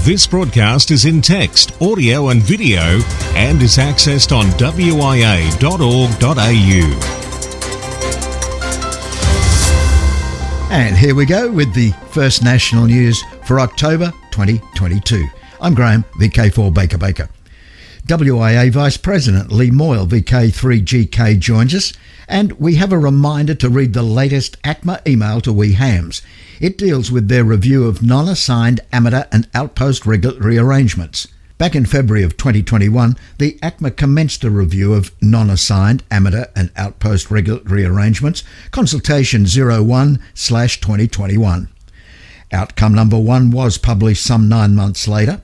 This broadcast is in text, audio and video and is accessed on wia.org.au. And here we go with the first national news for October 2022. I'm Graham, VK4 Baker. WIA Vice President Lee Moyle, VK3GK, joins us, and we have a reminder to read the latest ACMA email to we hams. It deals with their review of non-assigned amateur and outpost regulatory arrangements. Back in February of 2021, the ACMA commenced a review of non-assigned amateur and outpost regulatory arrangements, consultation 01/2021. Outcome number 1 was published some 9 months later.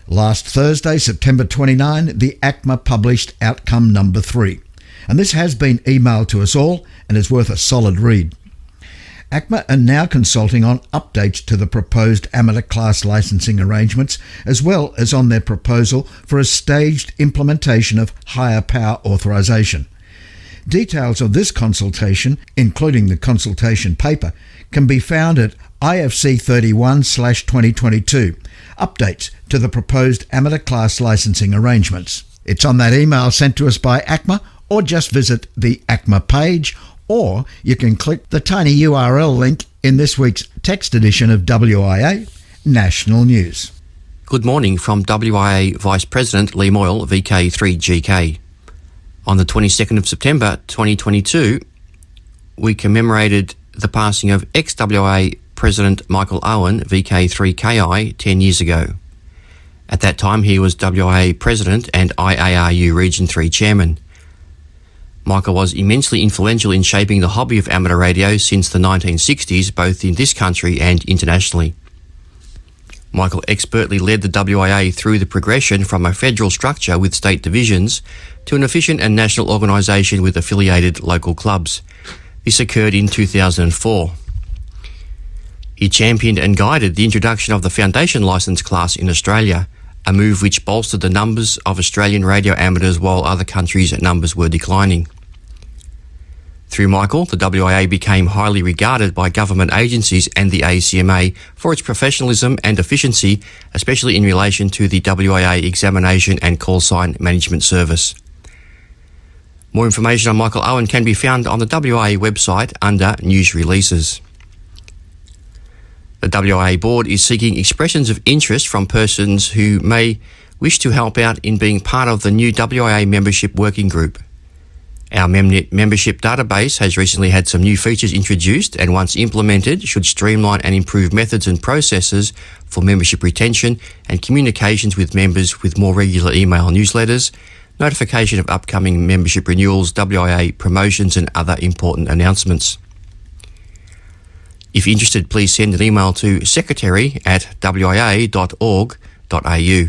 Last Thursday, September 29, the ACMA published outcome number 3. And this has been emailed to us all and is worth a solid read. ACMA are now consulting on updates to the proposed amateur class licensing arrangements, as well as on their proposal for a staged implementation of higher power authorisation. Details of this consultation, including the consultation paper, can be found at IFC 31/2022, updates to the proposed amateur class licensing arrangements. It's on that email sent to us by ACMA, or just visit the ACMA page, or you can click the tiny URL link in this week's text edition of WIA National News. Good morning from WIA Vice President Lee Moyle, VK3GK. On the 22nd of September 2022, we commemorated the passing of ex-WIA President Michael Owen, VK3KI, 10 years ago. At that time, he was WIA President and IARU Region 3 Chairman. Michael was immensely influential in shaping the hobby of amateur radio since the 1960s, both in this country and internationally. Michael expertly led the WIA through the progression from a federal structure with state divisions to an efficient and national organisation with affiliated local clubs. This occurred in 2004. He championed and guided the introduction of the foundation licence class in Australia, a move which bolstered the numbers of Australian radio amateurs while other countries' numbers were declining. Through Michael, the WIA became highly regarded by government agencies and the ACMA for its professionalism and efficiency, especially in relation to the WIA examination and call sign management service. More information on Michael Owen can be found on the WIA website under News Releases. The WIA board is seeking expressions of interest from persons who may wish to help out in being part of the new WIA membership working group. Our Memnet membership database has recently had some new features introduced and once implemented should streamline and improve methods and processes for membership retention and communications with members with more regular email newsletters, notification of upcoming membership renewals, WIA promotions and other important announcements. If interested, please send an email to secretary@wia.org.au,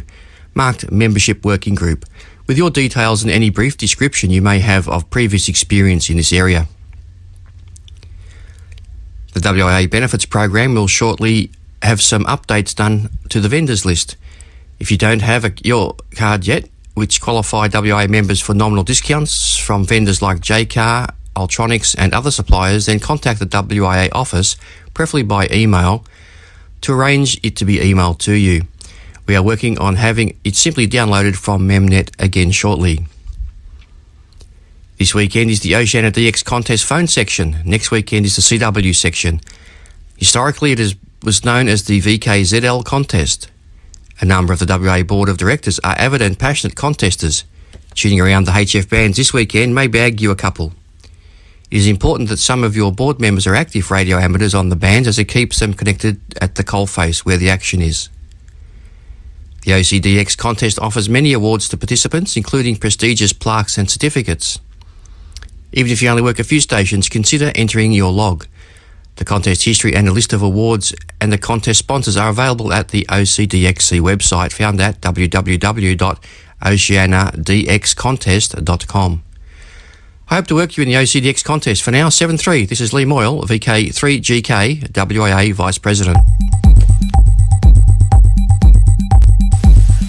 marked Membership Working Group, with your details and any brief description you may have of previous experience in this area. The WIA Benefits Program will shortly have some updates done to the vendors list. If you don't have your card yet, which qualify WIA members for nominal discounts from vendors like JCar, Ultronics and other suppliers, then contact the WIA office, preferably by email, to arrange it to be emailed to you. We are working on having it simply downloaded from Memnet again shortly. This weekend is the Oceania DX contest phone section. Next weekend is the CW section. Historically, it was known as the VKZL contest. A number of the WIA Board of Directors are avid and passionate contesters. Tuning around the HF bands this weekend may bag you a couple. It is important that some of your board members are active radio amateurs on the bands, as it keeps them connected at the coalface where the action is. The OCDX contest offers many awards to participants, including prestigious plaques and certificates. Even if you only work a few stations, consider entering your log. The contest history and a list of awards and the contest sponsors are available at the OCDXC website, found at www.oceanadxcontest.com. I hope to work you in the OCDX contest. For now, 7-3. This is Lee Moyle, VK3GK, WIA Vice President.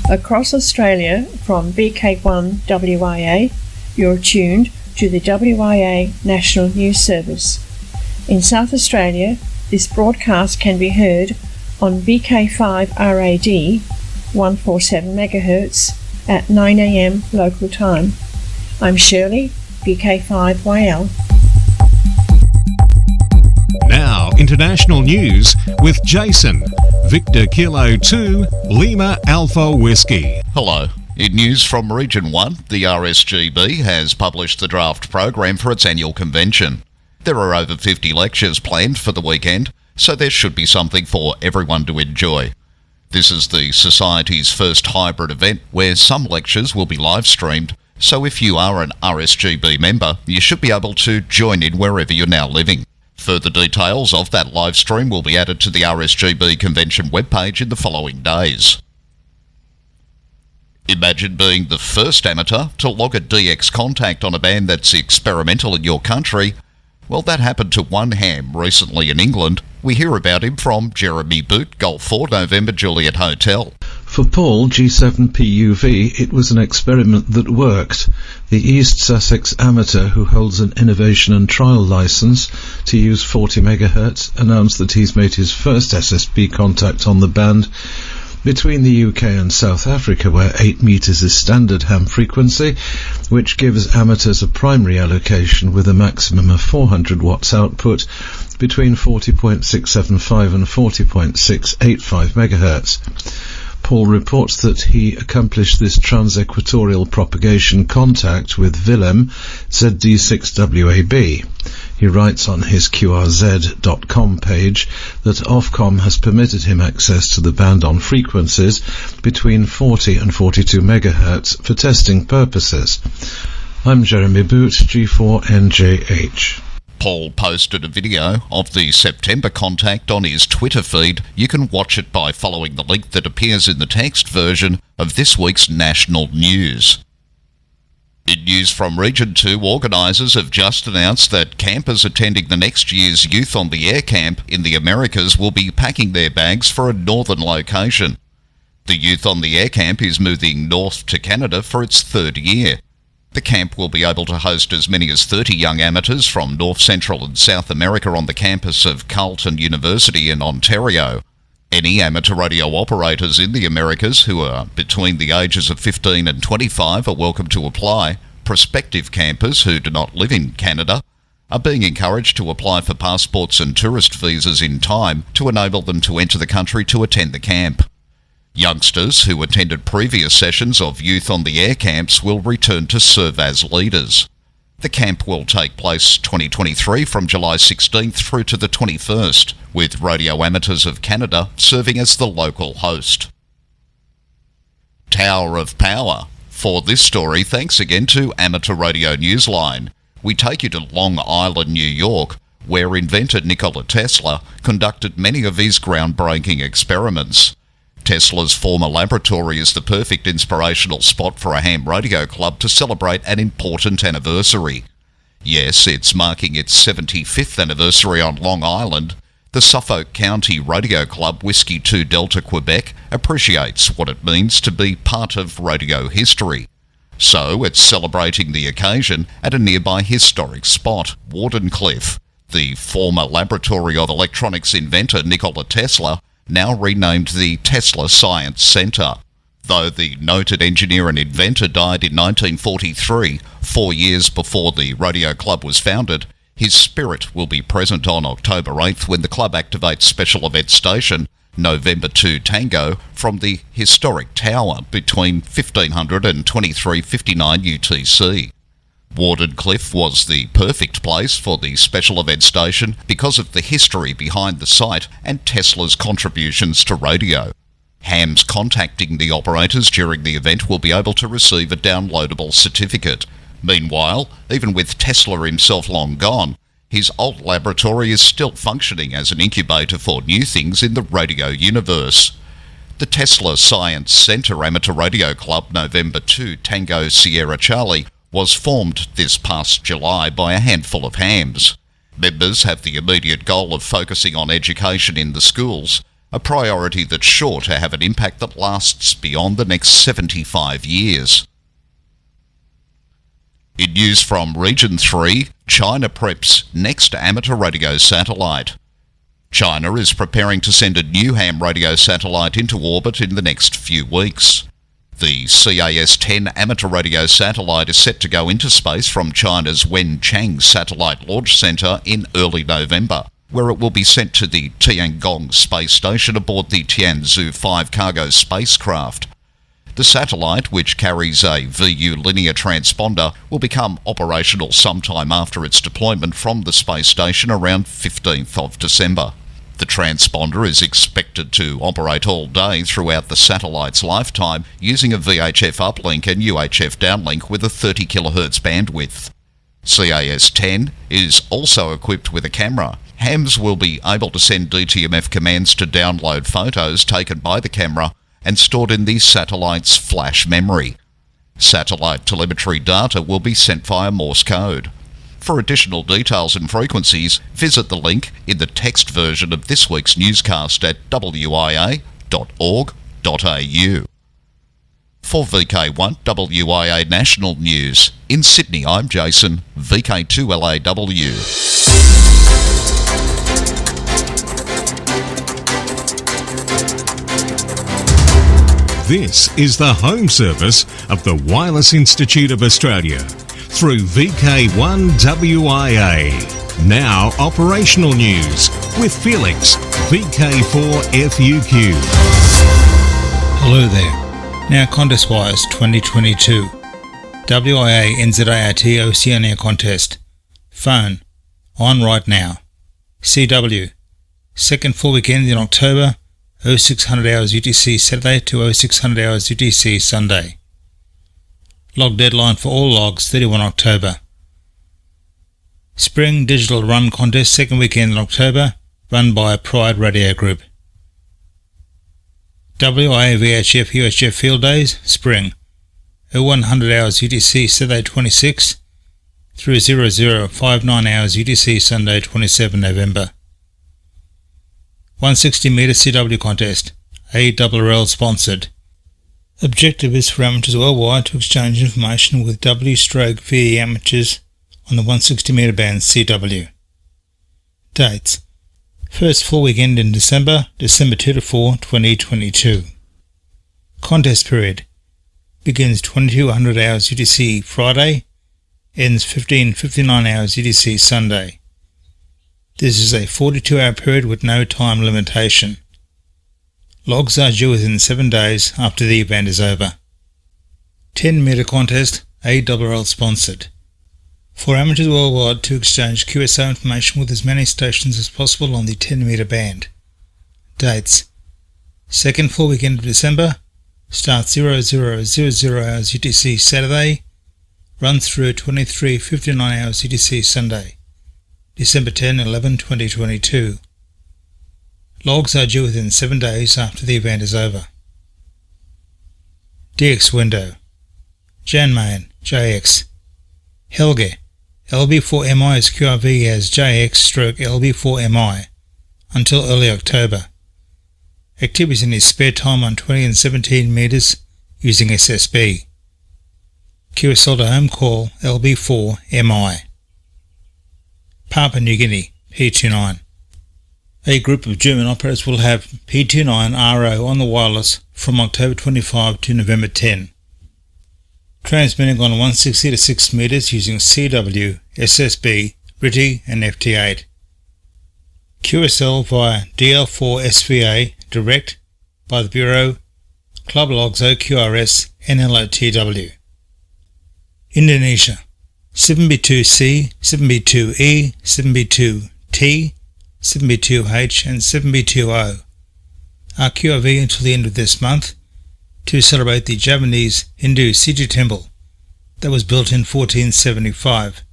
Across Australia from BK1 WIA, you're tuned to the WIA National News Service. In South Australia, this broadcast can be heard on BK5 RAD 147 MHz at 9 a.m. local time. I'm Shirley, VK5YL. Now, international news with Jason, Victor Kilo 2, Lima Alpha Whiskey. Hello. In news from Region 1, the RSGB has published the draft program for its annual convention. There are over 50 lectures planned for the weekend, so there should be something for everyone to enjoy. This is the Society's first hybrid event where some lectures will be live streamed, so if you are an RSGB member, you should be able to join in wherever you're now living. Further details of that live stream will be added to the RSGB convention webpage in the following days. Imagine being the first amateur to log a DX contact on a band that's experimental in your country. Well, that happened to one ham recently in England. We hear about him from Jeremy Boot, Golf 4 November Juliet Hotel. For Paul, G7PUV, it was an experiment that worked. The East Sussex amateur, who holds an innovation and trial license to use 40 MHz, announced that he's made his first SSB contact on the band between the UK and South Africa, where 8 meters is standard ham frequency, which gives amateurs a primary allocation with a maximum of 400 watts output between 40.675 and 40.685 MHz. Paul reports that he accomplished this trans-equatorial propagation contact with Willem ZD6WAB. He writes on his QRZ.com page that Ofcom has permitted him access to the band on frequencies between 40 and 42 MHz for testing purposes. I'm Jeremy Boot, G4NJH. Paul posted a video of the September contact on his Twitter feed. You can watch it by following the link that appears in the text version of this week's national news. In news from Region 2, organisers have just announced that campers attending the next year's Youth on the Air camp in the Americas will be packing their bags for a northern location. The Youth on the Air camp is moving north to Canada for its third year. The camp will be able to host as many as 30 young amateurs from North, Central and South America on the campus of Carleton University in Ontario. Any amateur radio operators in the Americas who are between the ages of 15 and 25 are welcome to apply. Prospective campers who do not live in Canada are being encouraged to apply for passports and tourist visas in time to enable them to enter the country to attend the camp. Youngsters who attended previous sessions of Youth on the Air camps will return to serve as leaders. The camp will take place 2023 from July 16th through to the 21st, with Radio Amateurs of Canada serving as the local host. Tower of Power. For this story, thanks again to Amateur Radio Newsline. We take you to Long Island, New York, where inventor Nikola Tesla conducted many of his groundbreaking experiments. Tesla's former laboratory is the perfect inspirational spot for a ham radio club to celebrate an important anniversary. Yes, it's marking its 75th anniversary on Long Island. The Suffolk County Radio Club Whiskey 2 Delta Quebec appreciates what it means to be part of radio history. So it's celebrating the occasion at a nearby historic spot, Wardenclyffe. The former laboratory of electronics inventor Nikola Tesla, now renamed the Tesla Science Center. Though the noted engineer and inventor died in 1943, 4 years before the radio club was founded, his spirit will be present on October 8th when the club activates Special Event Station November 2 Tango from the historic tower between 1500 and 2359 UTC. Wardenclyffe was the perfect place for the Special Event Station because of the history behind the site and Tesla's contributions to radio. Hams contacting the operators during the event will be able to receive a downloadable certificate. Meanwhile, even with Tesla himself long gone, his old laboratory is still functioning as an incubator for new things in the radio universe. The Tesla Science Center Amateur Radio Club November 2 Tango Sierra Charlie was formed this past July by a handful of hams. Members have the immediate goal of focusing on education in the schools, a priority that's sure to have an impact that lasts beyond the next 75 years. In news from Region 3, China preps next amateur radio satellite. China is preparing to send a new ham radio satellite into orbit in the next few weeks. The CAS-10 amateur radio satellite is set to go into space from China's Wenchang Satellite Launch Center in early November, where it will be sent to the Tiangong space station aboard the Tianzhou 5 cargo spacecraft. The satellite, which carries a VU linear transponder, will become operational sometime after its deployment from the space station around 15th of December. The transponder is expected to operate all day throughout the satellite's lifetime using a VHF uplink and UHF downlink with a 30 kHz bandwidth. CAS-10 is also equipped with a camera. Hams will be able to send DTMF commands to download photos taken by the camera and stored in the satellite's flash memory. Satellite telemetry data will be sent via Morse code. For additional details and frequencies, visit the link in the text version of this week's newscast at wia.org.au. For VK1 WIA National News, in Sydney, I'm Jason, VK2LAW. This is the home service of the Wireless Institute of Australia through VK1WIA. Now operational news with Felix, VK4FUQ. Hello there. Now Contest Wires 2022. WIA NZIRT Oceania Contest. Phone. On right now. CW. Second full weekend in October. 0600 hours UTC Saturday to 0600 hours UTC Sunday. Log deadline for all logs 31 October. Spring Digital Run Contest second weekend in October, run by Pride Radio Group. WIA VHF UHF Field Days, Spring. 0100 hours UTC Saturday 26 through 0059 hours UTC Sunday 27 November. 160 metre CW contest, ARRL sponsored. Objective is for amateurs worldwide to exchange information with W/VE amateurs on the 160 metre band CW. Dates: first full weekend in December, December 2 to 4, 2022. Contest period begins 2200 hours UTC Friday, ends 1559 hours UTC Sunday. This is a 42-hour period with no time limitation. Logs are due within 7 days after the event is over. 10 metre contest, ARRL sponsored. For amateurs worldwide to exchange QSO information with as many stations as possible on the 10 metre band. Dates: second full weekend of December, starts 0000 hours UTC Saturday, runs through 23:59 hours UTC Sunday. December 10-11, 2022. Logs are due within 7 days after the event is over. DX window. Janmain, JX. Helge, LB4MI is QRV as JX/LB4MI until early October. Activities in his spare time on 20 and 17 metres using SSB. QSL to home call LB4MI. Papua New Guinea, P29. A group of German operators will have P29RO on the wireless from October 25 to November 10. Transmitting on 160 to 6 metres using CW, SSB, RTTY and FT8. QSL via DL4SVA direct by the Bureau, Club Logs OQRS NLOTW. Indonesia. 7B2C, 7B2E, 7B2T, 7B2H and 7B2O are QRV until the end of this month to celebrate the Javanese Hindu Siju temple that was built in 1475.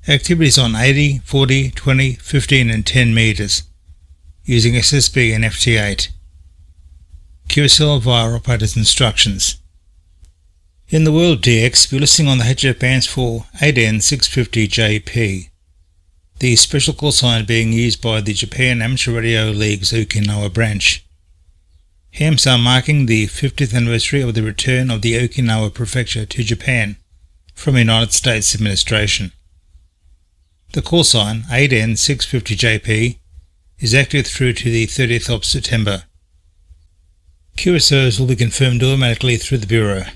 Activities on 80, 40, 20, 15 and 10 metres using SSB and FT8. QSL via operator's instructions. In the World DX, we're listening on the HF bands for 8N650JP, the special call sign being used by the Japan Amateur Radio League's Okinawa branch. Hams are marking the 50th anniversary of the return of the Okinawa Prefecture to Japan from United States administration. The call sign 8N650JP is active through to the 30th of September. QSOs will be confirmed automatically through the Bureau.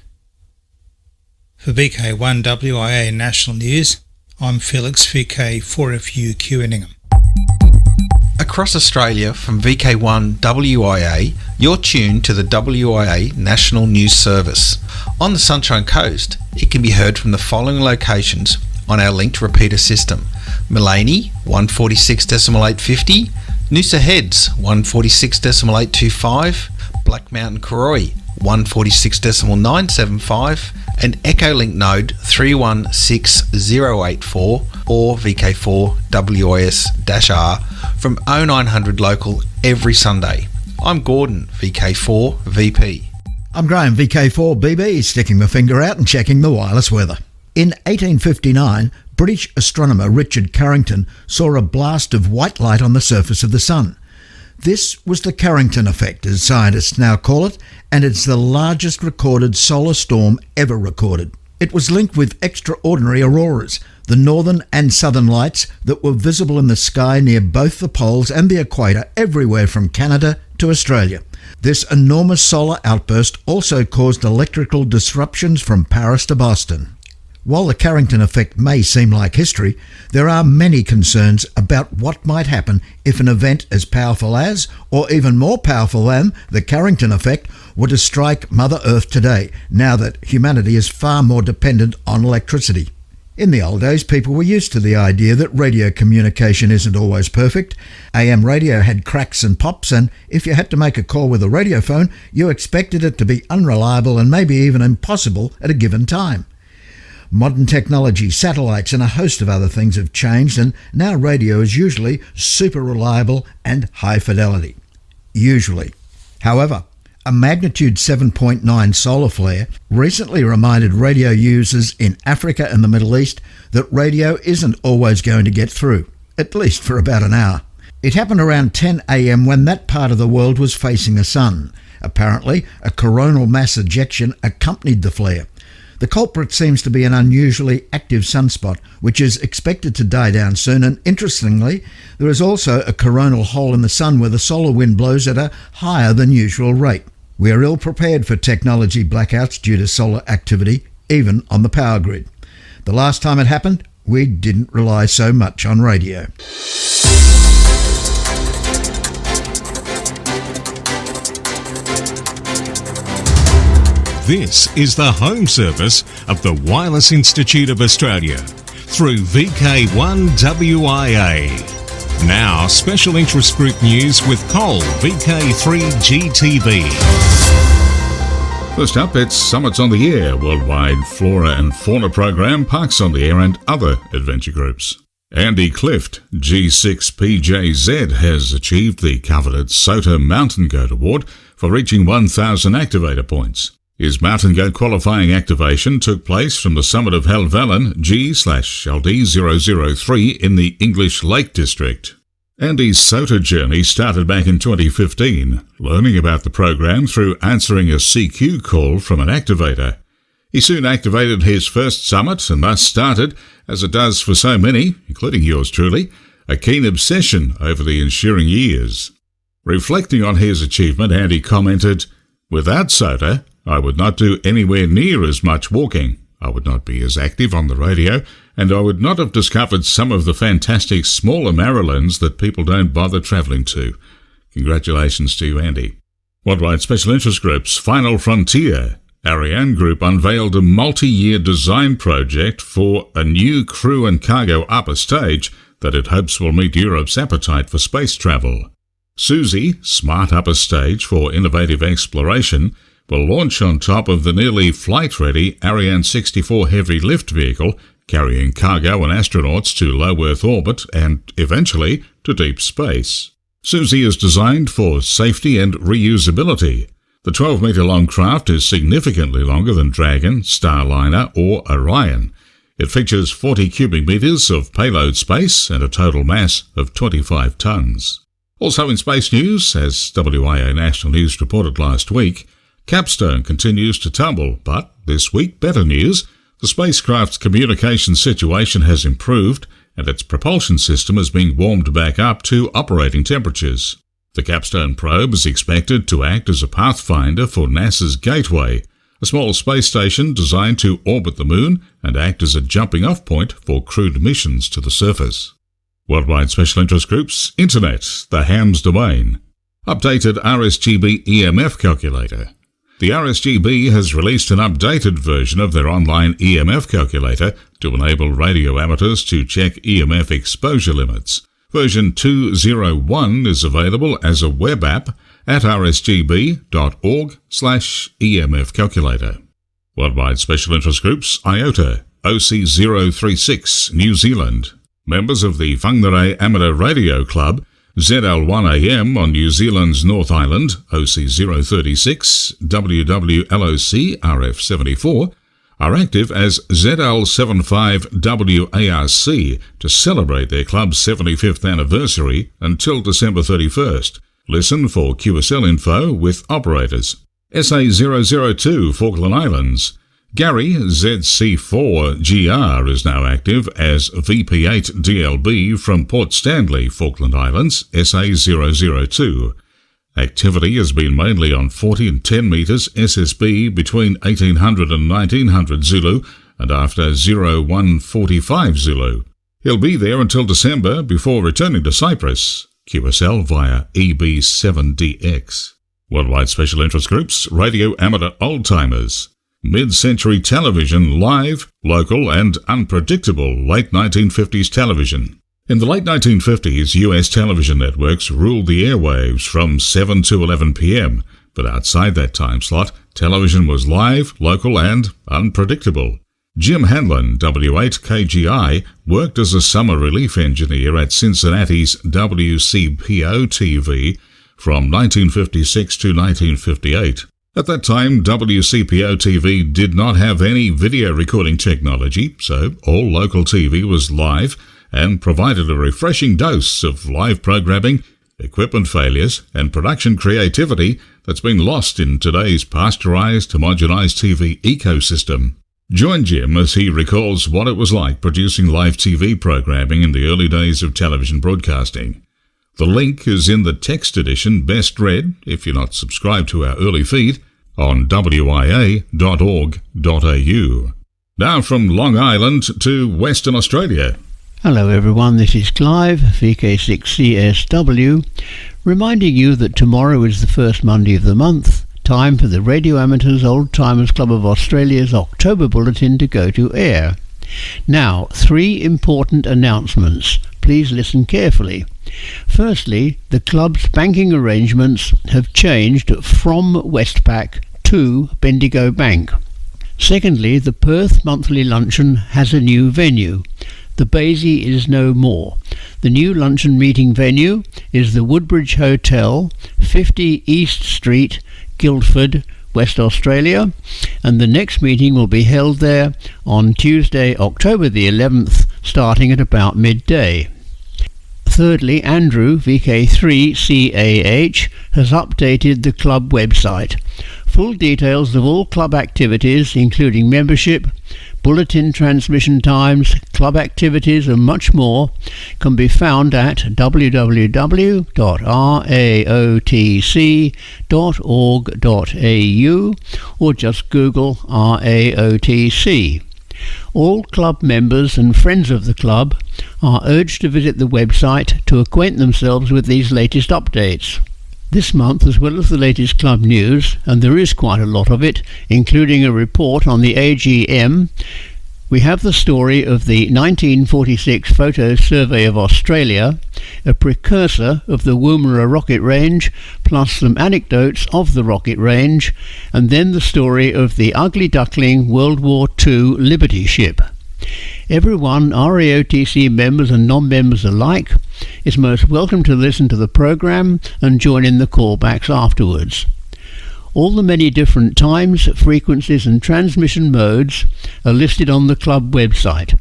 For VK1WIA National News, I'm Felix VK4FU QNingham. Across Australia from VK1WIA, you're tuned to the WIA National News Service. On the Sunshine Coast, it can be heard from the following locations on our linked repeater system: Mullaney 146.850, Noosa Heads 146.825, Black Mountain Karoi 146.975, and Echolink node 316084 or VK4WIS-R from 0900 local every Sunday. I'm Gordon, VK4VP. I'm Graham, VK4BB, sticking my finger out and checking the wireless weather. In 1859, British astronomer Richard Carrington saw a blast of white light on the surface of the sun. This was the Carrington Effect, as scientists now call it, and it's the largest recorded solar storm ever recorded. It was linked with extraordinary auroras, the northern and southern lights that were visible in the sky near both the poles and the equator, everywhere from Canada to Australia. This enormous solar outburst also caused electrical disruptions from Paris to Boston. While the Carrington Effect may seem like history, there are many concerns about what might happen if an event as powerful as, or even more powerful than, the Carrington Effect were to strike Mother Earth today, now that humanity is far more dependent on electricity. In the old days, people were used to the idea that radio communication isn't always perfect. AM radio had cracks and pops, and if you had to make a call with a radio phone, you expected it to be unreliable and maybe even impossible at a given time. Modern technology, satellites and a host of other things have changed, and now radio is usually super reliable and high fidelity. Usually. However, a magnitude 7.9 solar flare recently reminded radio users in Africa and the Middle East that radio isn't always going to get through, at least for about an hour. It happened around 10 a.m. when that part of the world was facing the sun. Apparently, a coronal mass ejection accompanied the flare. The culprit seems to be an unusually active sunspot, which is expected to die down soon, and interestingly, there is also a coronal hole in the sun where the solar wind blows at a higher than usual rate. We are ill prepared for technology blackouts due to solar activity, even on the power grid. The last time it happened, we didn't rely so much on radio. This is the home service of the Wireless Institute of Australia through VK1WIA. Now, special interest group news with Cole, VK3GTV. First up, it's Summits on the Air, Worldwide Flora and Fauna Program, Parks on the Air and other adventure groups. Andy Clift, G6PJZ, has achieved the coveted SOTA Mountain Goat Award for reaching 1,000 activator points. His mountain goat qualifying activation took place from the summit of Helvellyn G/LD003 in the English Lake District. Andy's SOTA journey started back in 2015, learning about the program through answering a CQ call from an activator. He soon activated his first summit and thus started, as it does for so many, including yours truly, a keen obsession over the ensuing years. Reflecting on his achievement, Andy commented, "Without SOTA, I would not do anywhere near as much walking. I would not be as active on the radio, and I would not have discovered some of the fantastic smaller Marilands that people don't bother travelling to." Congratulations to you, Andy. Worldwide Special Interest Group's Final Frontier. Ariane Group unveiled a multi-year design project for a new crew and cargo upper stage that it hopes will meet Europe's appetite for space travel. Susie, smart upper stage for innovative exploration, will launch on top of the nearly flight-ready Ariane 64 heavy lift vehicle, carrying cargo and astronauts to low Earth orbit and, eventually, to deep space. Susie is designed for safety and reusability. The 12-metre-long craft is significantly longer than Dragon, Starliner or Orion. It features 40 cubic metres of payload space and a total mass of 25 tonnes. Also in space news, as WIA National News reported last week, Capstone continues to tumble, but this week better news. The spacecraft's communication situation has improved and its propulsion system is being warmed back up to operating temperatures. The Capstone probe is expected to act as a pathfinder for NASA's Gateway, a small space station designed to orbit the Moon and act as a jumping-off point for crewed missions to the surface. Worldwide Special Interest Groups, Internet, the Hams domain. Updated RSGB EMF calculator. The RSGB has released an updated version of their online EMF calculator to enable radio amateurs to check EMF exposure limits. Version 2.01 is available as a web app at rsgb.org/EMF calculator. Worldwide Special Interest Groups, IOTA, OC036, New Zealand. Members of the Whangarei Amateur Radio Club, ZL1AM on New Zealand's North Island, OC036, WWLOC RF74, are active as ZL75WARC to celebrate their club's 75th anniversary until December 31st. Listen for QSL info with operators. SA002 Falkland Islands. Gary ZC4GR is now active as VP8DLB from Port Stanley, Falkland Islands, SA002. Activity has been mainly on 40 and 10 metres SSB between 1800 and 1900 Zulu and after 0145 Zulu. He'll be there until December before returning to Cyprus. QSL via EB7DX. Worldwide Special Interest Groups, Radio Amateur Old-Timers. Mid-century television, live, local and unpredictable late 1950s television. In the late 1950s, US television networks ruled the airwaves from 7 to 11 p.m., but outside that time slot, television was live, local and unpredictable. Jim Hanlon, W8KGI, worked as a summer relief engineer at Cincinnati's WCPO-TV from 1956 to 1958. At that time, WCPO-TV did not have any video recording technology, so all local TV was live and provided a refreshing dose of live programming, equipment failures, and production creativity that's been lost in today's pasteurized, homogenized TV ecosystem. Join Jim as he recalls what it was like producing live TV programming in the early days of television broadcasting. The link is in the text edition best read, if you're not subscribed to our early feed, on wia.org.au. Now from Long Island to Western Australia. Hello everyone, this is Clive, VK6CSW, reminding you that tomorrow is the first Monday of the month, time for the Radio Amateurs Old Timers Club of Australia's October Bulletin to go to air. Now, 3 important announcements. Please listen carefully. Firstly, the club's banking arrangements have changed from Westpac to Bendigo Bank. Secondly, the Perth Monthly Luncheon has a new venue. The Basie is no more. The new luncheon meeting venue is the Woodbridge Hotel, 50 East Street, Guildford, West Australia, and the next meeting will be held there on Tuesday, October the 11th, starting at about midday. Thirdly, Andrew, VK3CAH, has updated the club website. Full details of all club activities, including membership, bulletin transmission times, club activities and much more, can be found at www.raotc.org.au or just Google RAOTC. All club members and friends of the club are urged to visit the website to acquaint themselves with these latest updates. This month, as well as the latest club news, and there is quite a lot of it, including a report on the AGM, we have the story of the 1946 Photo Survey of Australia, a precursor of the Woomera rocket range, plus some anecdotes of the rocket range, and then the story of the Ugly Duckling World War II Liberty ship. Everyone, RAOTC members and non-members alike, is most welcome to listen to the programme and join in the callbacks afterwards. All the many different times, frequencies and transmission modes are listed on the club website.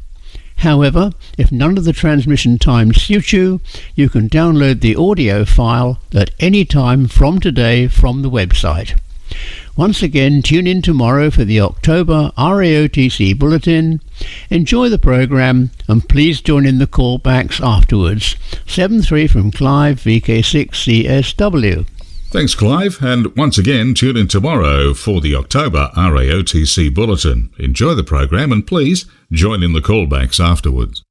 However, if none of the transmission times suit you, you can download the audio file at any time from today from the website. Once again, tune in tomorrow for the October RAOTC Bulletin. Enjoy the programme and please join in the callbacks afterwards. 7-3 from Clive, VK6CSW. Thanks, Clive, and once again, tune in tomorrow for the October RAOTC Bulletin. Enjoy the programme and please join in the callbacks afterwards.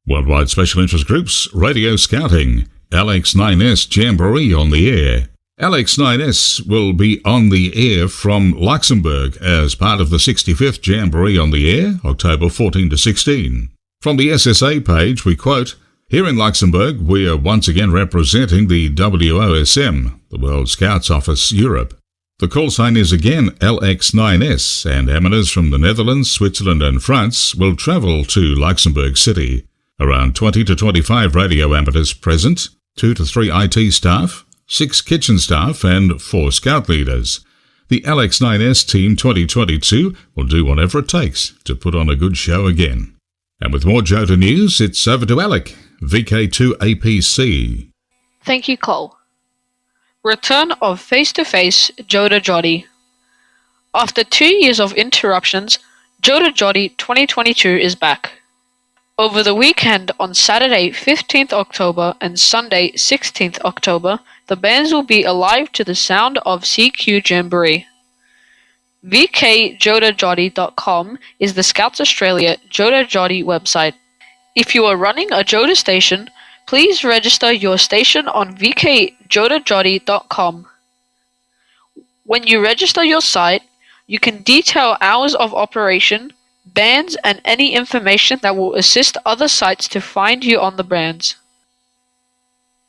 Worldwide Special Interest Groups, Radio Scouting, LX9S Jamboree on the air. LX9S will be on the air from Luxembourg as part of the 65th Jamboree on the air, October 14 to 16. From the SSA page, we quote, "Here in Luxembourg, we are once again representing the WOSM, the World Scouts Office Europe. The call sign is again LX9S, and amateurs from the Netherlands, Switzerland and France will travel to Luxembourg City. Around 20 to 25 radio amateurs present, 2 to 3 IT staff, 6 kitchen staff and 4 scout leaders. The LX9S Team 2022 will do whatever it takes to put on a good show again." And with more Jota news, it's over to Alec, VK2APC. Thank you, Cole. Return of face-to-face Jota Jotty. After 2 years of interruptions, Jota Jotty 2022 is back. Over the weekend on Saturday 15th October and Sunday 16th October, the bands will be alive to the sound of CQ Jamboree. VKJotaJotty.com is the Scouts Australia Jota Jotty website. If you are running a Jota station, please register your station on VKJotaJotty.com. When you register your site, you can detail hours of operation, bands, and any information that will assist other sites to find you on the bands.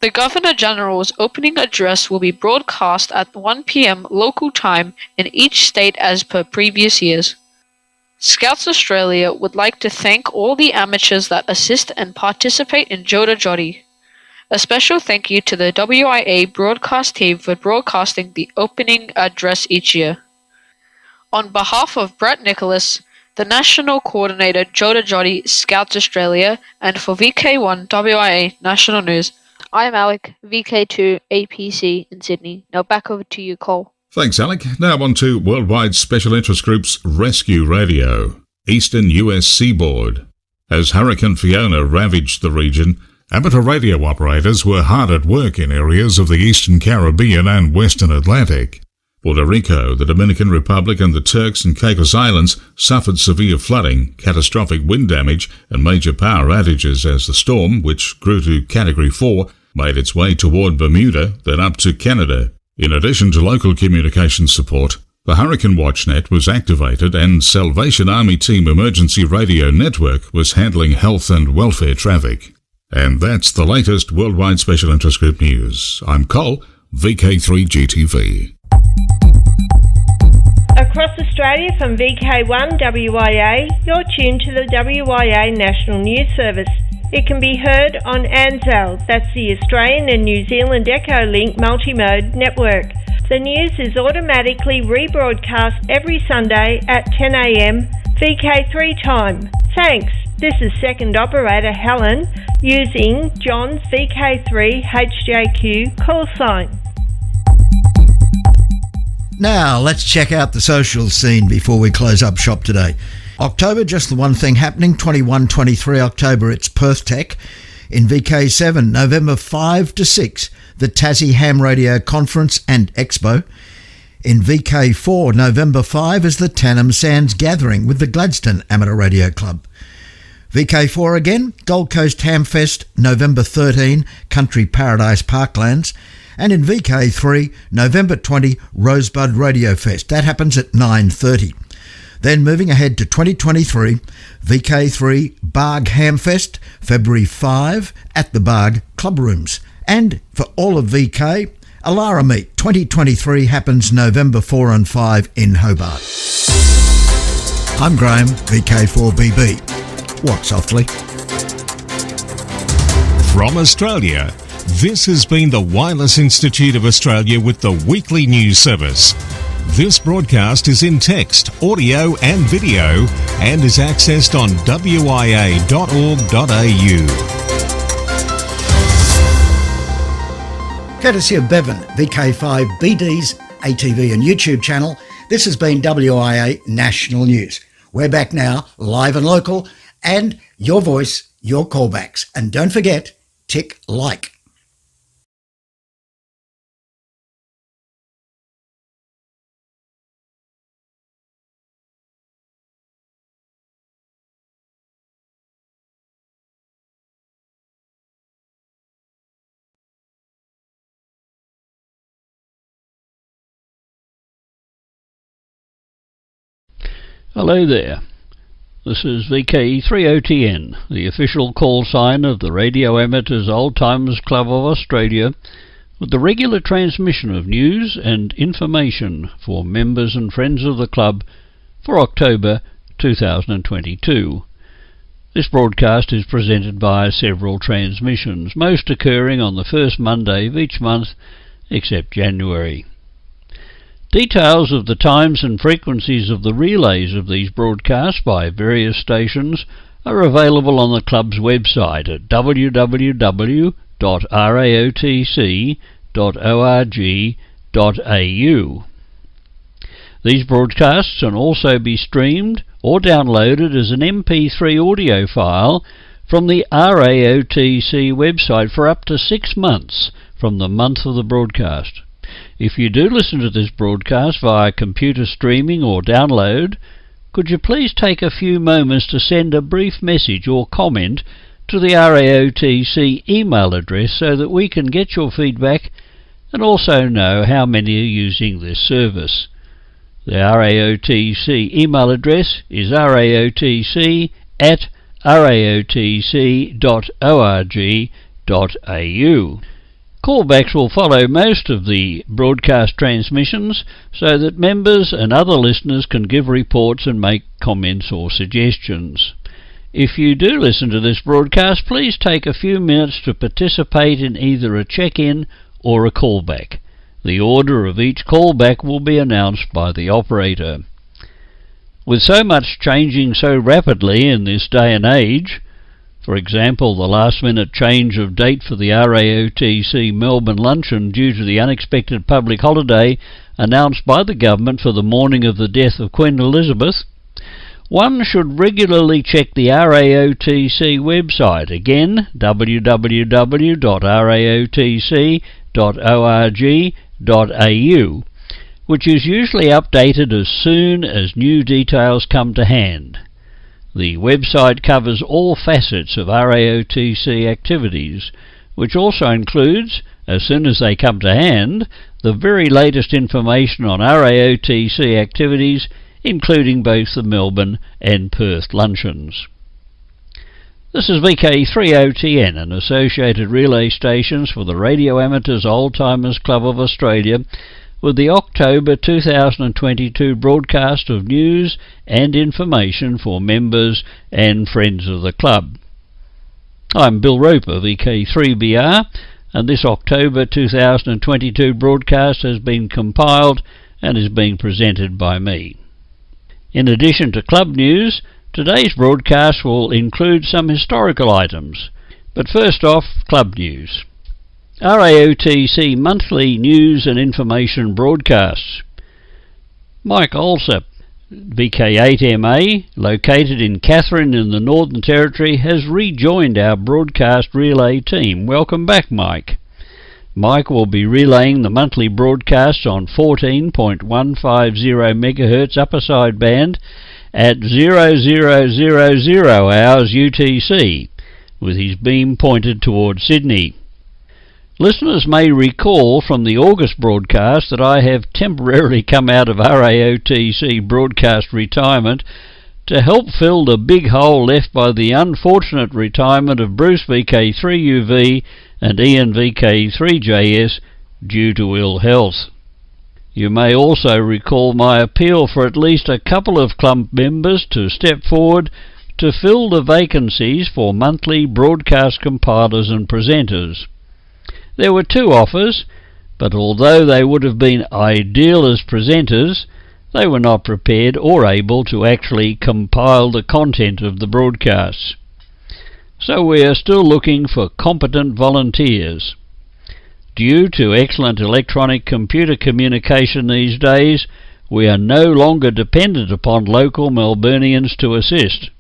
The Governor-General's opening address will be broadcast at 1 p.m. local time in each state as per previous years. Scouts Australia would like to thank all the amateurs that assist and participate in Jota Jotty. A special thank you to the WIA broadcast team for broadcasting the opening address each year. On behalf of Brett Nicholas, the National Coordinator Jota Jotty Scouts Australia, and for VK1 WIA National News, I'm Alec, VK2 APC in Sydney. Now back over to you, Cole. Thanks, Alec. Now on to Worldwide Special Interest Group's Rescue Radio, Eastern US Seaboard. As Hurricane Fiona ravaged the region, amateur radio operators were hard at work in areas of the Eastern Caribbean and Western Atlantic. Puerto Rico, the Dominican Republic and the Turks and Caicos Islands suffered severe flooding, catastrophic wind damage and major power outages as the storm, which grew to Category 4, made its way toward Bermuda, then up to Canada. In addition to local communication support, the Hurricane WatchNet was activated and Salvation Army Team Emergency Radio Network was handling health and welfare traffic. And that's the latest Worldwide Special Interest Group news. I'm Cole, VK3GTV. Across Australia from VK1 WIA, you're tuned to the WIA National News Service. It can be heard on ANZAL, that's the Australian and New Zealand Echolink multimode network. The news is automatically rebroadcast every Sunday at 10 a.m. VK3 time. Thanks. This is second operator Helen using John's VK3 HJQ call sign. Now, let's check out the social scene before we close up shop today. October, just the one thing happening, 21-23 October, it's Perth Tech. In VK7, November 5 to 6, the Tassie Ham Radio Conference and Expo. In VK4, November 5 is the Tannum Sands Gathering with the Gladstone Amateur Radio Club. VK4 again, Gold Coast Hamfest, November 13, Country Paradise Parklands. And in VK3, November 20, Rosebud Radio Fest. That happens at 9:30. Then moving ahead to 2023, VK3 Barg Hamfest, February 5 at the Barg Club Rooms. And for all of VK, Alara Meet 2023 happens November 4 and 5 in Hobart. I'm Graham, VK4BB. Walk softly. From Australia, this has been the Wireless Institute of Australia with the weekly news service. This broadcast is in text, audio and video and is accessed on wia.org.au. Courtesy of Bevan, VK5BD's ATV and YouTube channel, This has been WIA National News. We're back now, live and local, and your voice, your callbacks. And don't forget, tick like. Hello there. This is VK30TN, the official call sign of the Radio Amateurs Old Timers Club of Australia, with the regular transmission of news and information for members and friends of the club for October 2022. This broadcast is presented by several transmissions, most occurring on the first Monday of each month except January. Details of the times and frequencies of the relays of these broadcasts by various stations are available on the club's website at www.riotc.org.au. These broadcasts can also be streamed or downloaded as an MP3 audio file from the RAOTC website for up to 6 months from the month of the broadcast. If you do listen to this broadcast via computer streaming or download, could you please take a few moments to send a brief message or comment to the RAOTC email address so that we can get your feedback and also know how many are using this service. The RAOTC email address is raotc@raotc.org.au. Callbacks will follow most of the broadcast transmissions so that members and other listeners can give reports and make comments or suggestions. If you do listen to this broadcast, please take a few minutes to participate in either a check-in or a callback. The order of each callback will be announced by the operator. With so much changing so rapidly in this day and age, for example, the last-minute change of date for the RAOTC Melbourne luncheon due to the unexpected public holiday announced by the government for the morning of the death of Queen Elizabeth, one should regularly check the RAOTC website, again www.raotc.org.au, which is usually updated as soon as new details come to hand. The website covers all facets of RAOTC activities, which also includes, as soon as they come to hand, the very latest information on RAOTC activities, including both the Melbourne and Perth luncheons. This is VK30TN, an associated relay stations for the Radio Amateurs Old Timers Club of Australia, with the October 2022 broadcast of news and information for members and friends of the club. I'm Bill Roper, VK3BR, and this October 2022 broadcast has been compiled and is being presented by me. In addition to club news, today's broadcast will include some historical items, but first off, club news. RAOTC monthly news and information broadcasts. Mike Alsop, VK8MA, located in Katherine in the Northern Territory, has rejoined our broadcast relay team. Welcome back, Mike. Mike will be relaying the monthly broadcasts on 14.150 MHz upper side band at 0000 hours UTC, with his beam pointed towards Sydney. Listeners may recall from the August broadcast that I have temporarily come out of RAOTC broadcast retirement to help fill the big hole left by the unfortunate retirement of Bruce VK3UV and Ian VK3JS due to ill health. You may also recall my appeal for at least a couple of club members to step forward to fill the vacancies for monthly broadcast compilers and presenters. There were 2 offers, but although they would have been ideal as presenters, they were not prepared or able to actually compile the content of the broadcasts. So we are still looking for competent volunteers. Due to excellent electronic computer communication these days, we are no longer dependent upon local Melburnians to assist.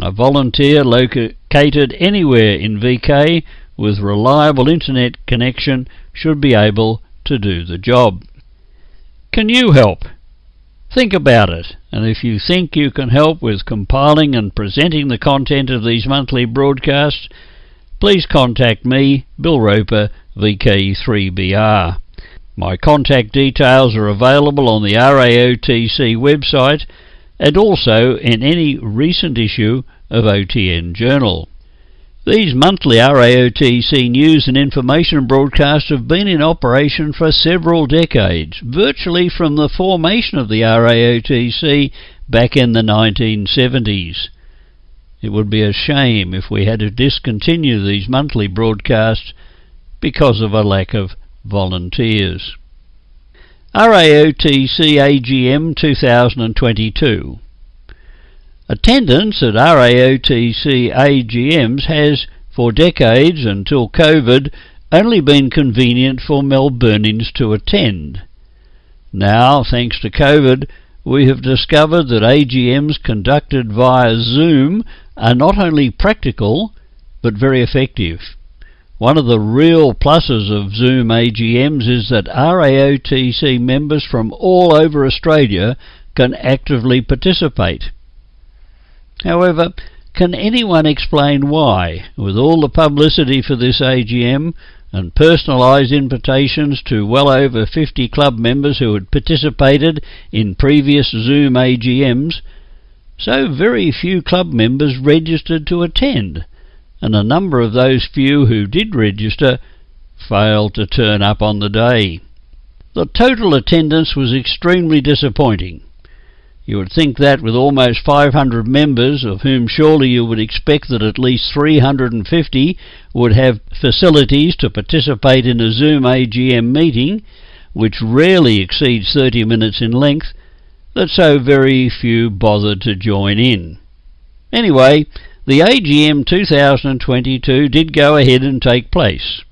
A volunteer located anywhere in VK with reliable internet connection should be able to do the job. Can you help? Think about it, and if you think you can help with compiling and presenting the content of these monthly broadcasts, please contact me, Bill Roper, VK3BR. My contact details are available on the RAOTC website and also in any recent issue of OTN Journal. These monthly RAOTC news and information broadcasts have been in operation for several decades, virtually from the formation of the RAOTC back in the 1970s. It would be a shame if we had to discontinue these monthly broadcasts because of a lack of volunteers. RAOTC AGM 2022. Attendance at RAOTC AGMs has, for decades until COVID, only been convenient for Melburnians to attend. Now, thanks to COVID, we have discovered that AGMs conducted via Zoom are not only practical, but very effective. One of the real pluses of Zoom AGMs is that RAOTC members from all over Australia can actively participate. However, can anyone explain why, with all the publicity for this AGM and personalised invitations to well over 50 club members who had participated in previous Zoom AGMs, so very few club members registered to attend, and a number of those few who did register failed to turn up on the day? The total attendance was extremely disappointing. You would think that with almost 500 members, of whom surely you would expect that at least 350 would have facilities to participate in a Zoom AGM meeting, which rarely exceeds 30 minutes in length, that so very few bothered to join in. Anyway, the AGM 2022 did go ahead and take place.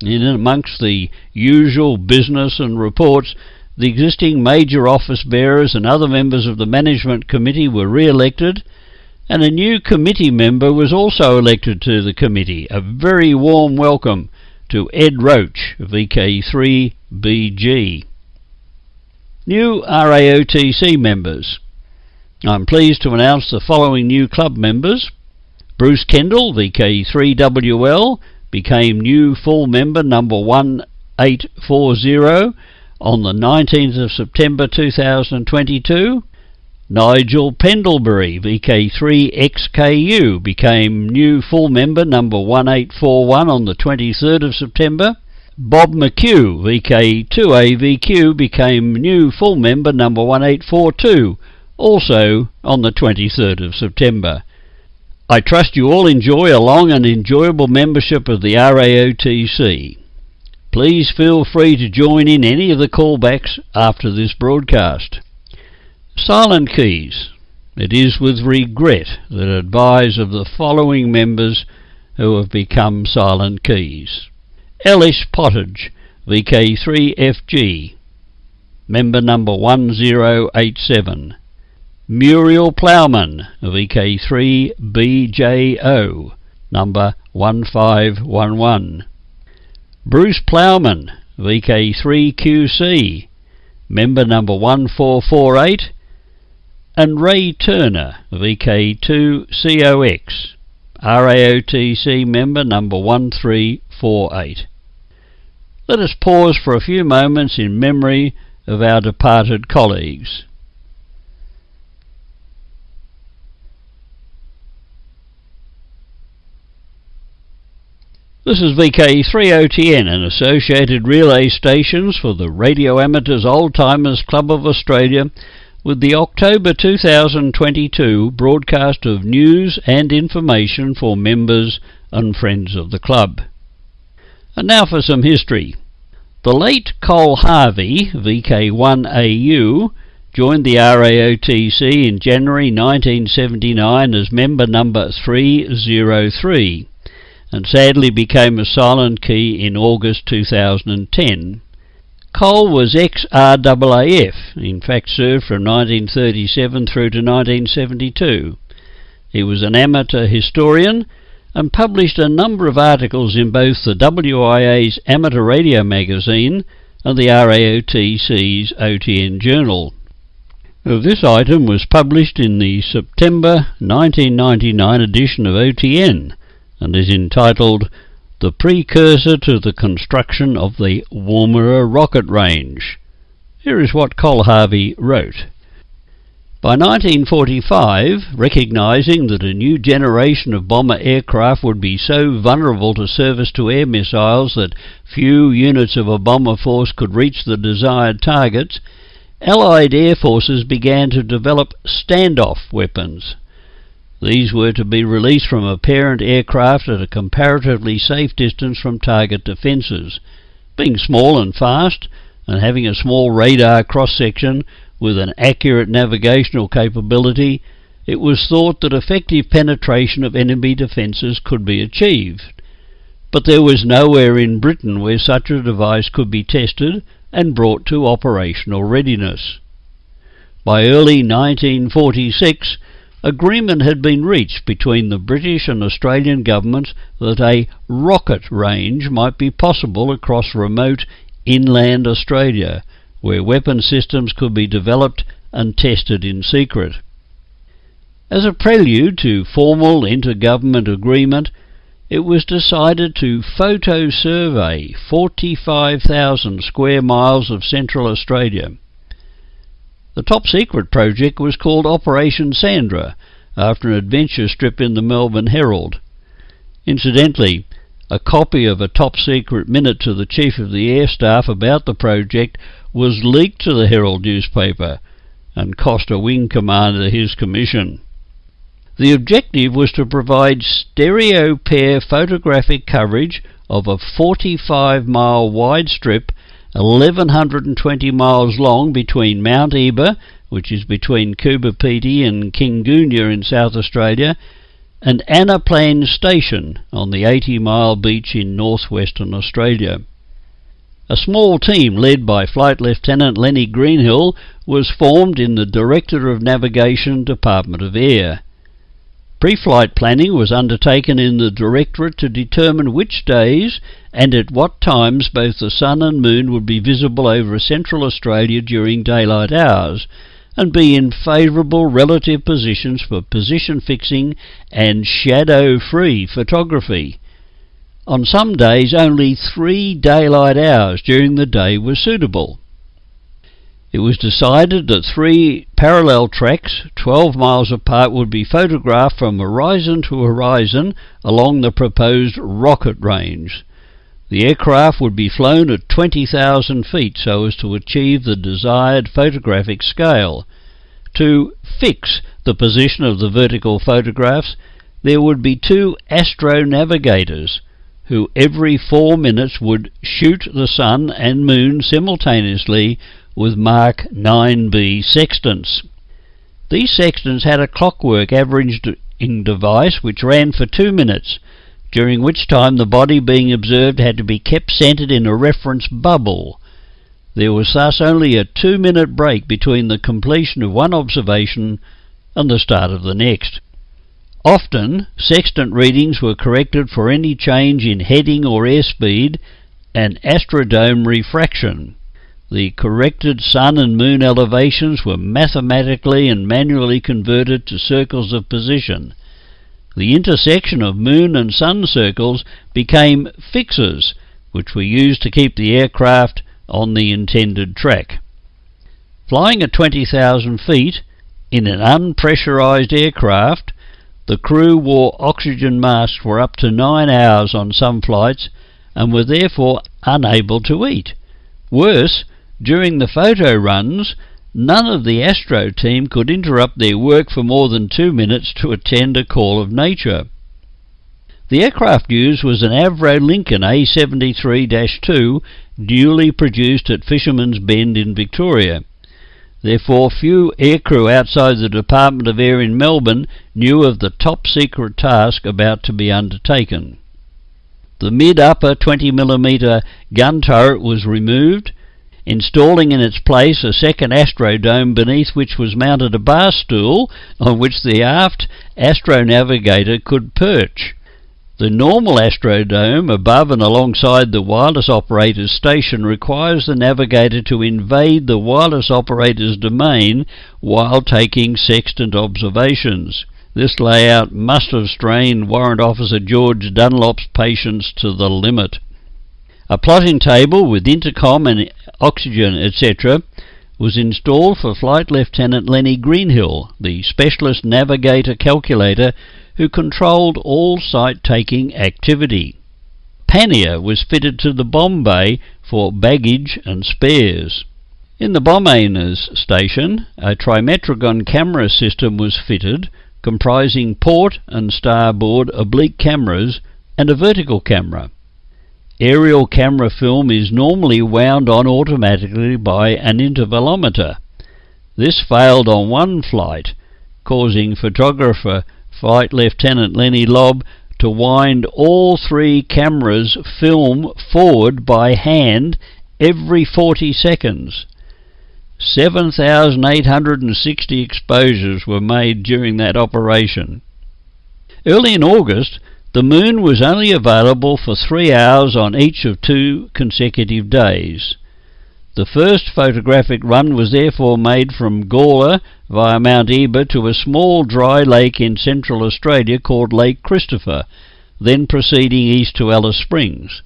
In amongst the usual business and reports, the existing major office bearers and other members of the management committee were re-elected, and a new committee member was also elected to the committee. A very warm welcome to Ed Roach, VK3BG. New RAOTC members. I'm pleased to announce the following new club members. Bruce Kendall, VK3WL, became new full member number 1840 on the 19th of September 2022. Nigel Pendlebury, VK3XKU, became new full member number 1841 on the 23rd of September. Bob McHugh, VK2AVQ, became new full member number 1842, also on the 23rd of September. I trust you all enjoy a long and enjoyable membership of the RAOTC. Please feel free to join in any of the callbacks after this broadcast. Silent keys. It is with regret that I advise of the following members who have become silent keys. Ellis Pottage, VK3FG, member number 1087. Muriel Plowman, VK3BJO, number 1511. Bruce Plowman, VK3QC, member number 1448, and Ray Turner, VK2COX, RAOTC member number 1348. Let us pause for a few moments in memory of our departed colleagues. This is VK3OTN and associated relay stations for the Radio Amateurs Old Timers Club of Australia with the October 2022 broadcast of news and information for members and friends of the club. And now for some history. The late Cole Harvey, VK1AU, joined the RAOTC in January 1979 as member number 303. And sadly became a silent key in August 2010. Cole was ex-RAAF, in fact served from 1937 through to 1972. He was an amateur historian and published a number of articles in both the WIA's Amateur Radio magazine and the RAOTC's OTN Journal. This item was published in the September 1999 edition of OTN and is entitled "The Precursor to the Construction of the Woomera Rocket Range." Here is what Col Harvey wrote. By 1945, recognising that a new generation of bomber aircraft would be so vulnerable to surface-to-air missiles that few units of a bomber force could reach the desired targets, Allied air forces began to develop standoff weapons. These were to be released from a parent aircraft at a comparatively safe distance from target defences. Being small and fast, and having a small radar cross-section with an accurate navigational capability, it was thought that effective penetration of enemy defences could be achieved. But there was nowhere in Britain where such a device could be tested and brought to operational readiness. By early 1946, agreement had been reached between the British and Australian governments that a rocket range might be possible across remote inland Australia, where weapon systems could be developed and tested in secret. As a prelude to formal intergovernment agreement, it was decided to photo survey 45,000 square miles of Central Australia. The top-secret project was called Operation Sandra, after an adventure strip in the Melbourne Herald. Incidentally, a copy of a top-secret minute to the Chief of the Air Staff about the project was leaked to the Herald newspaper and cost a wing commander his commission. The objective was to provide stereo pair photographic coverage of a 45-mile wide strip 1,120 miles long between Mount Eba, which is between Coober Pedy and Kingunya in South Australia, and Anna Plains Station on the 80-mile beach in northwestern Australia. A small team led by Flight Lieutenant Lenny Greenhill was formed in the Director of Navigation, Department of Air. Pre-flight planning was undertaken in the Directorate to determine which days and at what times both the sun and moon would be visible over Central Australia during daylight hours, and be in favourable relative positions for position fixing and shadow-free photography. On some days only 3 daylight hours during the day were suitable. It was decided that 3 parallel tracks 12 miles apart would be photographed from horizon to horizon along the proposed rocket range. The aircraft would be flown at 20,000 feet so as to achieve the desired photographic scale. To fix the position of the vertical photographs, there would be 2 astronavigators who every 4 minutes would shoot the sun and moon simultaneously with Mark 9B sextants. These sextants had a clockwork averaging device which ran for 2 minutes, during which time the body being observed had to be kept centered in a reference bubble. There was thus only a 2-minute break between the completion of one observation and the start of the next. Often, sextant readings were corrected for any change in heading or airspeed and astrodome refraction. The corrected sun and moon elevations were mathematically and manually converted to circles of position. The intersection of moon and sun circles became fixes, which were used to keep the aircraft on the intended track. Flying at 20,000 feet in an unpressurized aircraft, the crew wore oxygen masks for up to 9 hours on some flights and were therefore unable to eat. Worse, during the photo runs, none of the Astro team could interrupt their work for more than 2 minutes to attend a call of nature. The aircraft used was an Avro Lincoln A73-2, newly produced at Fisherman's Bend in Victoria. Therefore, few aircrew outside the Department of Air in Melbourne knew of the top-secret task about to be undertaken. The mid-upper 20mm gun turret was removed. installing in its place a second astrodome beneath which was mounted a bar stool on which the aft astronavigator could perch. The normal astrodome above and alongside the wireless operator's station requires the navigator to invade the wireless operator's domain while taking sextant observations. This layout must have strained Warrant Officer George Dunlop's patience to the limit. A plotting table with intercom and oxygen, etc., was installed for Flight Lieutenant Lenny Greenhill, the specialist navigator calculator who controlled all site-taking activity. Pannier was fitted to the bomb bay for baggage and spares. In the bombainer's station, a trimetragon camera system was fitted, comprising port and starboard oblique cameras and a vertical camera. Aerial camera film is normally wound on automatically by an intervalometer. This failed on one flight, causing photographer Flight Lieutenant Lenny Lobb to wind all three cameras' film forward by hand every 40 seconds. 7,860 exposures were made during that operation. Early in August, the moon was only available for 3 hours on each of 2 consecutive days. The first photographic run was therefore made from Gawler via Mount Ebor to a small dry lake in central Australia called Lake Christopher, then proceeding east to Alice Springs.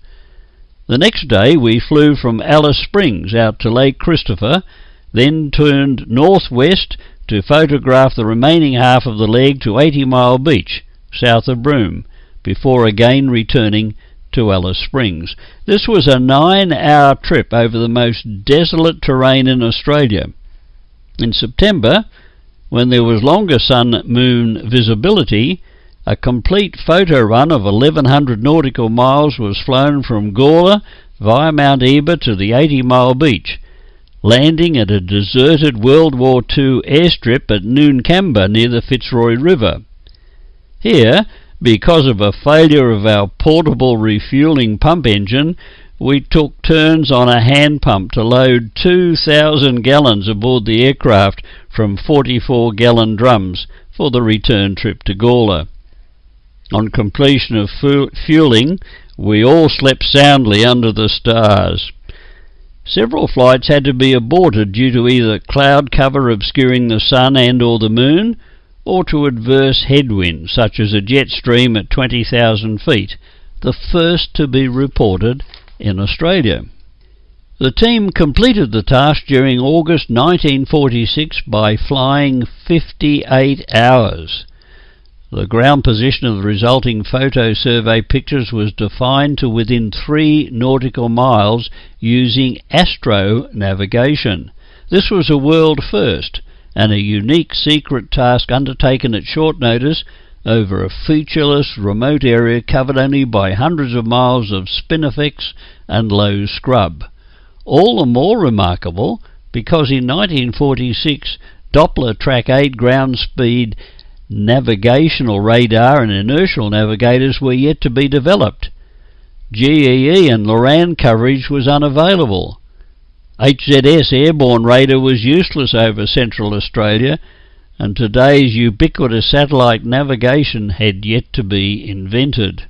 The next day we flew from Alice Springs out to Lake Christopher, then turned northwest to photograph the remaining half of the leg to 80 Mile Beach, south of Broome, before again returning to Alice Springs. This was a 9-hour trip over the most desolate terrain in Australia. In September, when there was longer sun-moon visibility, a complete photo run of 1,100 nautical miles was flown from Gawler via Mount Ebor to the 80 Mile Beach, landing at a deserted World War II airstrip at Noonkamba near the Fitzroy River. Here, because of a failure of our portable refuelling pump engine, we took turns on a hand pump to load 2,000 gallons aboard the aircraft from 44-gallon drums for the return trip to Gawler. On completion of fueling, we all slept soundly under the stars. Several flights had to be aborted due to either cloud cover obscuring the sun and or the moon, or to adverse headwinds, such as a jet stream at 20,000 feet, the first to be reported in Australia. The team completed the task during August 1946 by flying 58 hours. The ground position of the resulting photo survey pictures was defined to within 3 nautical miles using astro navigation. This was a world first, and a unique secret task undertaken at short notice over a featureless remote area covered only by hundreds of miles of spinifex and low scrub. All the more remarkable because in 1946 Doppler Track 8 ground speed navigational radar and inertial navigators were yet to be developed. GEE and Loran coverage was unavailable. HZS airborne radar was useless over Central Australia, and today's ubiquitous satellite navigation had yet to be invented.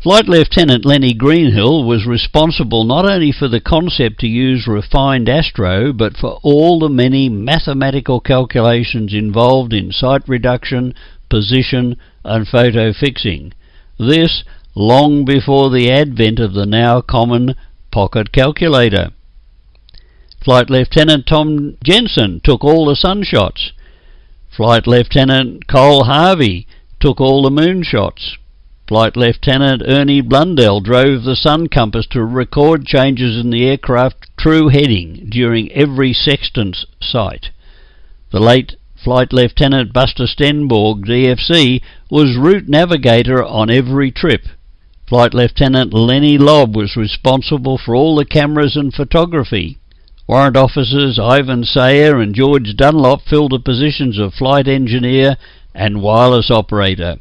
Flight Lieutenant Lenny Greenhill was responsible not only for the concept to use refined astro, but for all the many mathematical calculations involved in site reduction, position and photo fixing. This long before the advent of the now common pocket calculator. Flight Lieutenant Tom Jensen took all the sun shots. Flight Lieutenant Cole Harvey took all the moon shots. Flight Lieutenant Ernie Blundell drove the sun compass to record changes in the aircraft true heading during every sextant sight. The late Flight Lieutenant Buster Stenborg, DFC, was route navigator on every trip. Flight Lieutenant Lenny Lobb was responsible for all the cameras and photography. Warrant Officers Ivan Sayer and George Dunlop filled the positions of flight engineer and wireless operator.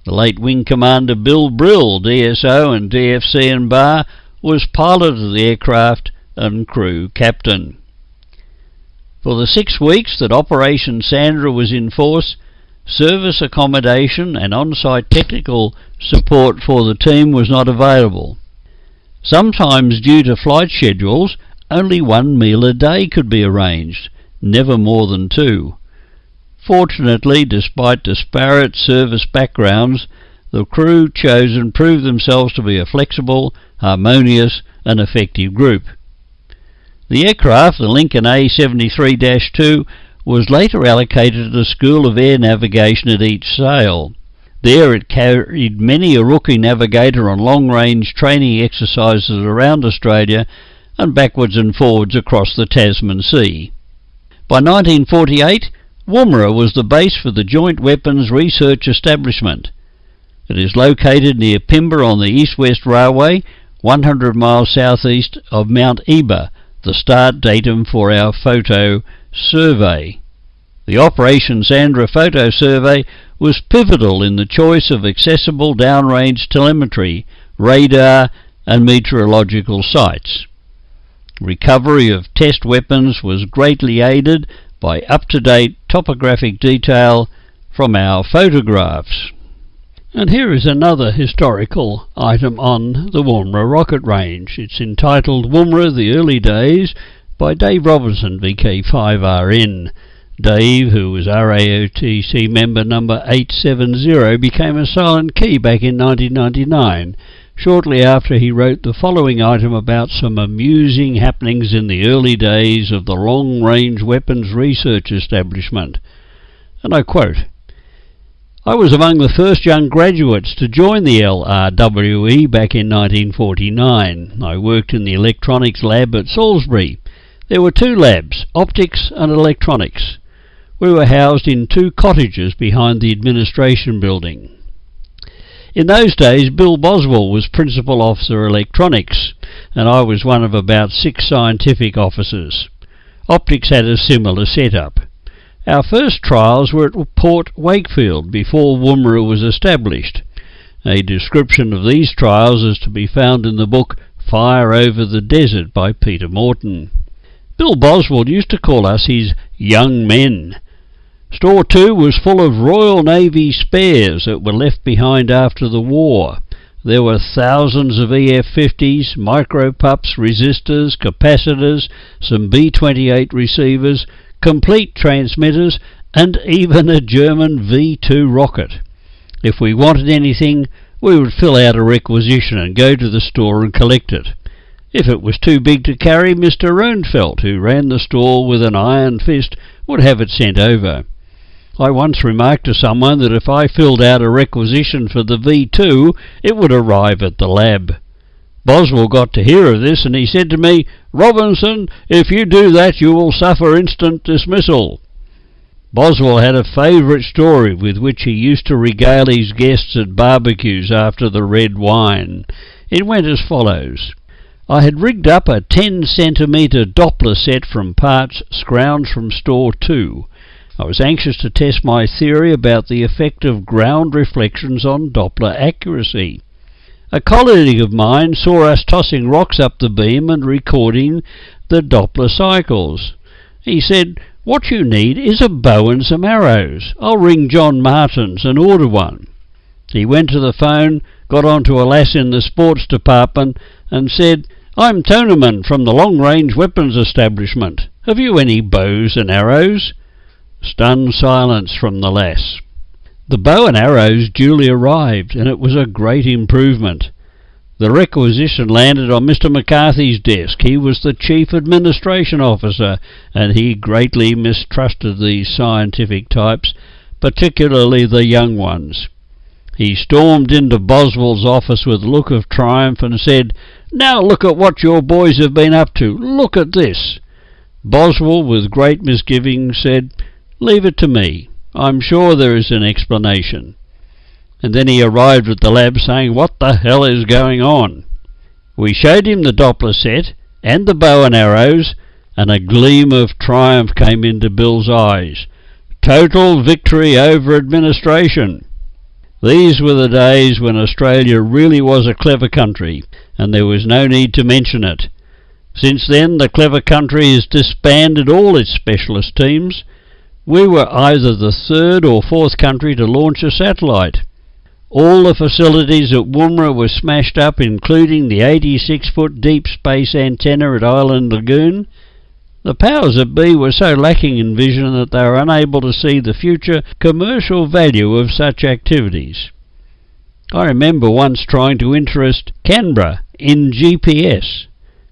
The late Wing Commander Bill Brill, DSO and DFC and Bar, was pilot of the aircraft and crew captain. For the 6 weeks that Operation Sandra was in force, service accommodation and on-site technical support for the team was not available. Sometimes, due to flight schedules, only 1 meal a day could be arranged, never more than 2. Fortunately, despite disparate service backgrounds, the crew chose and proved themselves to be a flexible, harmonious and effective group. The aircraft, the Lincoln A73-2, was later allocated to the School of Air Navigation at each sail. There it carried many a rookie navigator on long-range training exercises around Australia and backwards and forwards across the Tasman Sea. By 1948, Woomera was the base for the Joint Weapons Research Establishment. It is located near Pimba on the East-West Railway, 100 miles southeast of Mount Eba, the start datum for our photo survey. The Operation Sandra photo survey was pivotal in the choice of accessible downrange telemetry, radar and meteorological sites. Recovery of test weapons was greatly aided by up-to-date topographic detail from our photographs. And here is another historical item on the Woomera rocket range. It's entitled Woomera, the Early Days by Dave Robinson, VK5RN. Dave, who was RAOTC member number 870, became a silent key back in 1999, shortly after he wrote the following item about some amusing happenings in the early days of the Long Range Weapons Research Establishment. And I quote, "I was among the first young graduates to join the LRWE back in 1949. I worked in the electronics lab at Salisbury. There were 2 labs, optics and electronics. We were housed in 2 cottages behind the administration building. In those days, Bill Boswell was Principal Officer Electronics, and I was one of about 6 scientific officers. Optics had a similar setup. Our first trials were at Port Wakefield before Woomera was established. A description of these trials is to be found in the book Fire Over the Desert by Peter Morton. Bill Boswell used to call us his young men. Store 2 was full of Royal Navy spares that were left behind after the war. There were thousands of EF-50s, micro-pups, resistors, capacitors, some B-28 receivers, complete transmitters, and even a German V-2 rocket. If we wanted anything, we would fill out a requisition and go to the store and collect it. If it was too big to carry, Mr. Roenfeld, who ran the store with an iron fist, would have it sent over. I once remarked to someone that if I filled out a requisition for the V2, it would arrive at the lab. Boswell got to hear of this and he said to me, 'Robinson, if you do that you will suffer instant dismissal.' Boswell had a favourite story with which he used to regale his guests at barbecues after the red wine. It went as follows. I had rigged up a 10-centimetre Doppler set from parts scrounged from Store 2. I was anxious to test my theory about the effect of ground reflections on Doppler accuracy. A colleague of mine saw us tossing rocks up the beam and recording the Doppler cycles. He said, 'What you need is a bow and some arrows. I'll ring John Martins and order one.' He went to the phone, got onto a lass in the sports department and said, 'I'm Toneman from the Long Range Weapons Establishment. Have you any bows and arrows?' Stunned silence from the lass. The bow and arrows duly arrived, and it was a great improvement. The requisition landed on Mr. McCarthy's desk. He was the Chief Administration Officer, and he greatly mistrusted these scientific types, particularly the young ones. He stormed into Boswell's office with a look of triumph and said, 'Now look at what your boys have been up to. Look at this.' Boswell, with great misgiving, said, 'Leave it to me. I'm sure there is an explanation.' And then he arrived at the lab saying, 'What the hell is going on?' We showed him the Doppler set and the bow and arrows, and a gleam of triumph came into Bill's eyes. Total victory over administration. These were the days when Australia really was a clever country, and there was no need to mention it. Since then, the clever country has disbanded all its specialist teams. We were either the third or fourth country to launch a satellite. All the facilities at Woomera were smashed up, including the 86-foot deep space antenna at Island Lagoon. The powers that be were so lacking in vision that they were unable to see the future commercial value of such activities. I remember once trying to interest Canberra in GPS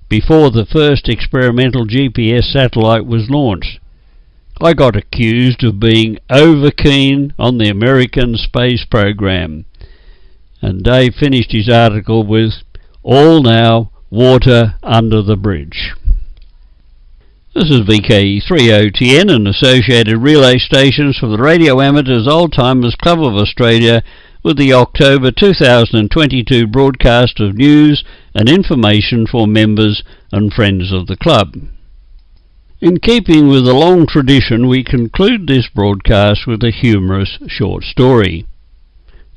before the first experimental GPS satellite was launched. I got accused of being over-keen on the American space program. And Dave finished his article with, "All now, water under the bridge." This is VK30TN and associated relay stations for the Radio Amateurs Old Timers Club of Australia with the October 2022 broadcast of news and information for members and friends of the club. In keeping with the long tradition, we conclude this broadcast with a humorous short story.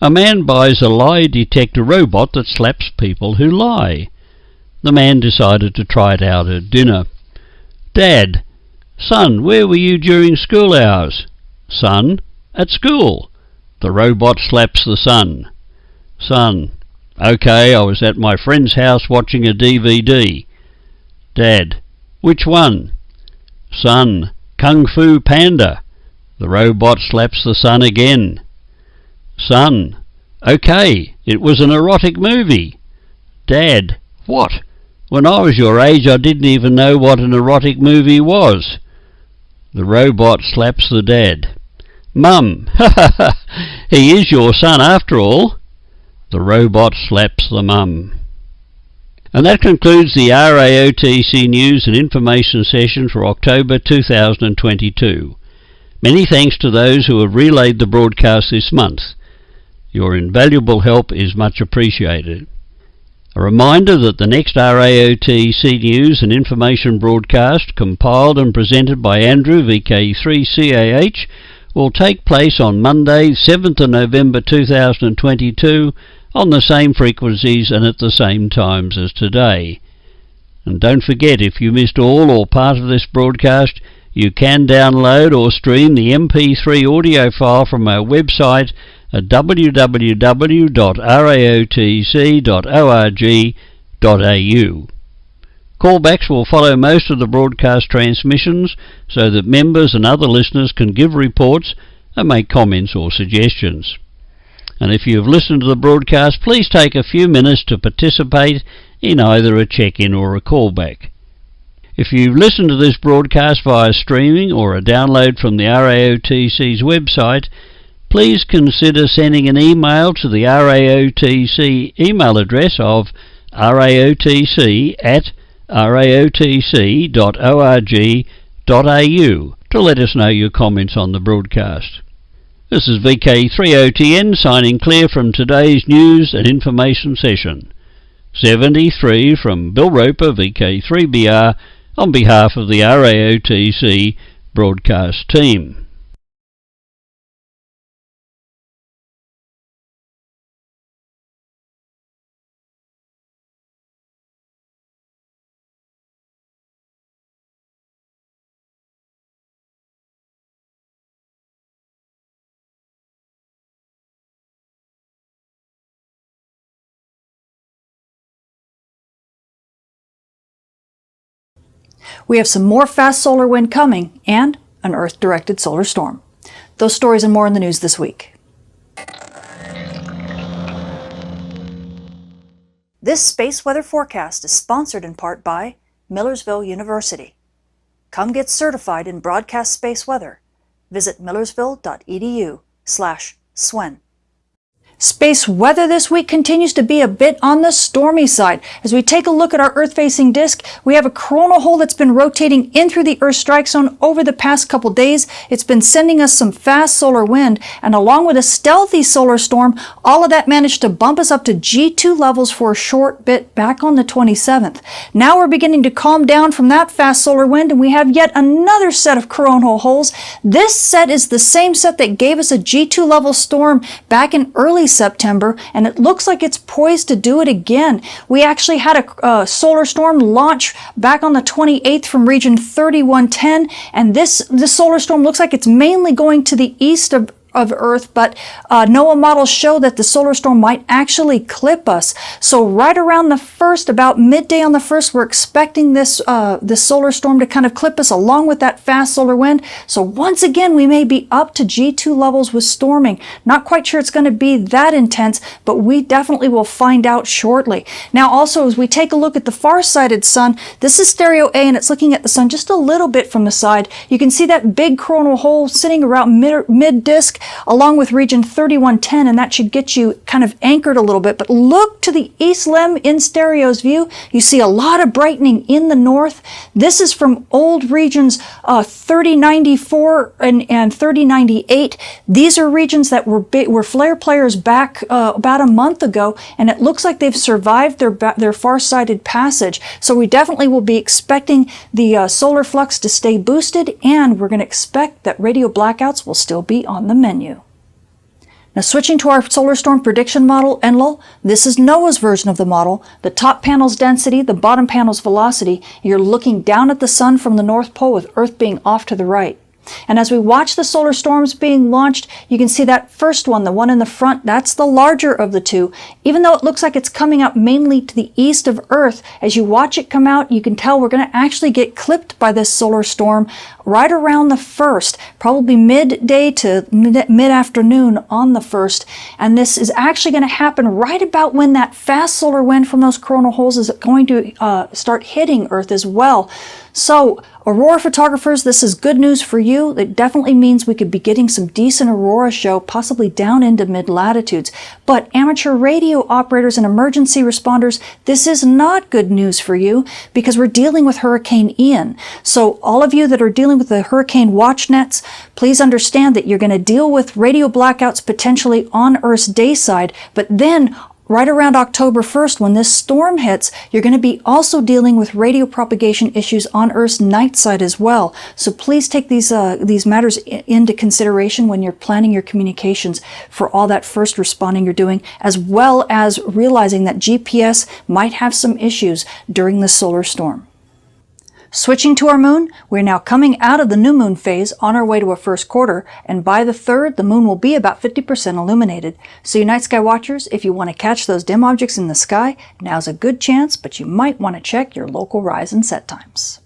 A man buys a lie detector robot that slaps people who lie. The man decided to try it out at dinner. "Dad, son, where were you during school hours?" "Son, at school." The robot slaps the son. "Son, okay, I was at my friend's house watching a DVD." "Dad, which one?" "Son, Kung Fu Panda." The robot slaps the son again. "Son, okay, it was an erotic movie." "Dad, what? When I was your age I didn't even know what an erotic movie was." The robot slaps the dad. "Mum, ha ha ha, he is your son after all." The robot slaps the mum. And that concludes the RAOTC News and Information session for October 2022. Many thanks to those who have relayed the broadcast this month. Your invaluable help is much appreciated. A reminder that the next RAOTC News and Information broadcast, compiled and presented by Andrew, VK3CAH, will take place on Monday, 7th of November 2022, on the same frequencies and at the same times as today. And don't forget, if you missed all or part of this broadcast, you can download or stream the MP3 audio file from our website at www.raotc.org.au. Callbacks will follow most of the broadcast transmissions so that members and other listeners can give reports and make comments or suggestions. And if you have listened to the broadcast, please take a few minutes to participate in either a check-in or a callback. If you've listened to this broadcast via streaming or a download from the RAOTC's website, please consider sending an email to the RAOTC email address of raotc@raotc.org.au to let us know your comments on the broadcast. This is VK30TN signing clear from today's news and information session. 73 from Bill Roper, VK3BR, on behalf of the RAOTC broadcast team. We have some more fast solar wind coming and an Earth-directed solar storm. Those stories and more in the news this week. This space weather forecast is sponsored in part by Millersville University. Come get certified in broadcast space weather. Visit millersville.edu/SWEN. Space weather this week continues to be a bit on the stormy side. As we take a look at our Earth-facing disk, we have a coronal hole that's been rotating in through the Earth strike zone over the past couple days. It's been sending us some fast solar wind, and along with a stealthy solar storm, all of that managed to bump us up to G2 levels for a short bit back on the 27th. Now we're beginning to calm down from that fast solar wind, and we have yet another set of coronal holes. This set is the same set that gave us a G2 level storm back in early September, and it looks like it's poised to do it again. We actually had a solar storm launch back on the 28th from region 3110, and this solar storm looks like it's mainly going to the east of Earth, but NOAA models show that the solar storm might actually clip us. So right around the 1st, about midday on the 1st, we're expecting this solar storm to kind of clip us along with that fast solar wind. So once again, we may be up to G2 levels with storming. Not quite sure it's going to be that intense, but we definitely will find out shortly. Now also, as we take a look at the far-sighted sun, this is stereo A and it's looking at the sun just a little bit from the side. You can see that big coronal hole sitting around mid-disk along with region 3110, and that should get you kind of anchored a little bit. But look to the east limb in stereo's view. You see a lot of brightening in the north. This is from old regions 3094 and 3098. These are regions that were flare players back about a month ago, and it looks like they've survived their far-sighted passage. So we definitely will be expecting the solar flux to stay boosted, and we're going to expect that radio blackouts will still be on the menu. Now switching to our solar storm prediction model, NLUL, this is NOAA's version of the model. The top panel's density, the bottom panel's velocity. You're looking down at the sun from the North Pole with Earth being off to the right. And as we watch the solar storms being launched, you can see that first one, the one in the front, that's the larger of the two. Even though it looks like it's coming up mainly to the east of Earth, as you watch it come out, you can tell we're going to actually get clipped by this solar storm right around the 1st, probably midday to mid-afternoon on the 1st. And this is actually going to happen right about when that fast solar wind from those coronal holes is going to start hitting Earth as well. So, Aurora photographers, this is good news for you. It definitely means we could be getting some decent Aurora show, possibly down into mid-latitudes. But amateur radio operators and emergency responders, this is not good news for you because we're dealing with Hurricane Ian. So all of you that are dealing with the hurricane watch nets, please understand that you're going to deal with radio blackouts potentially on Earth's day side, but then right around October 1st, when this storm hits, you're going to be also dealing with radio propagation issues on Earth's night side as well. So please take these matters into consideration when you're planning your communications for all that first responding you're doing, as well as realizing that GPS might have some issues during the solar storm. Switching to our moon, we're now coming out of the new moon phase on our way to a first quarter, and by the 3rd, the moon will be about 50% illuminated. So you night sky watchers, if you want to catch those dim objects in the sky, now's a good chance, but you might want to check your local rise and set times.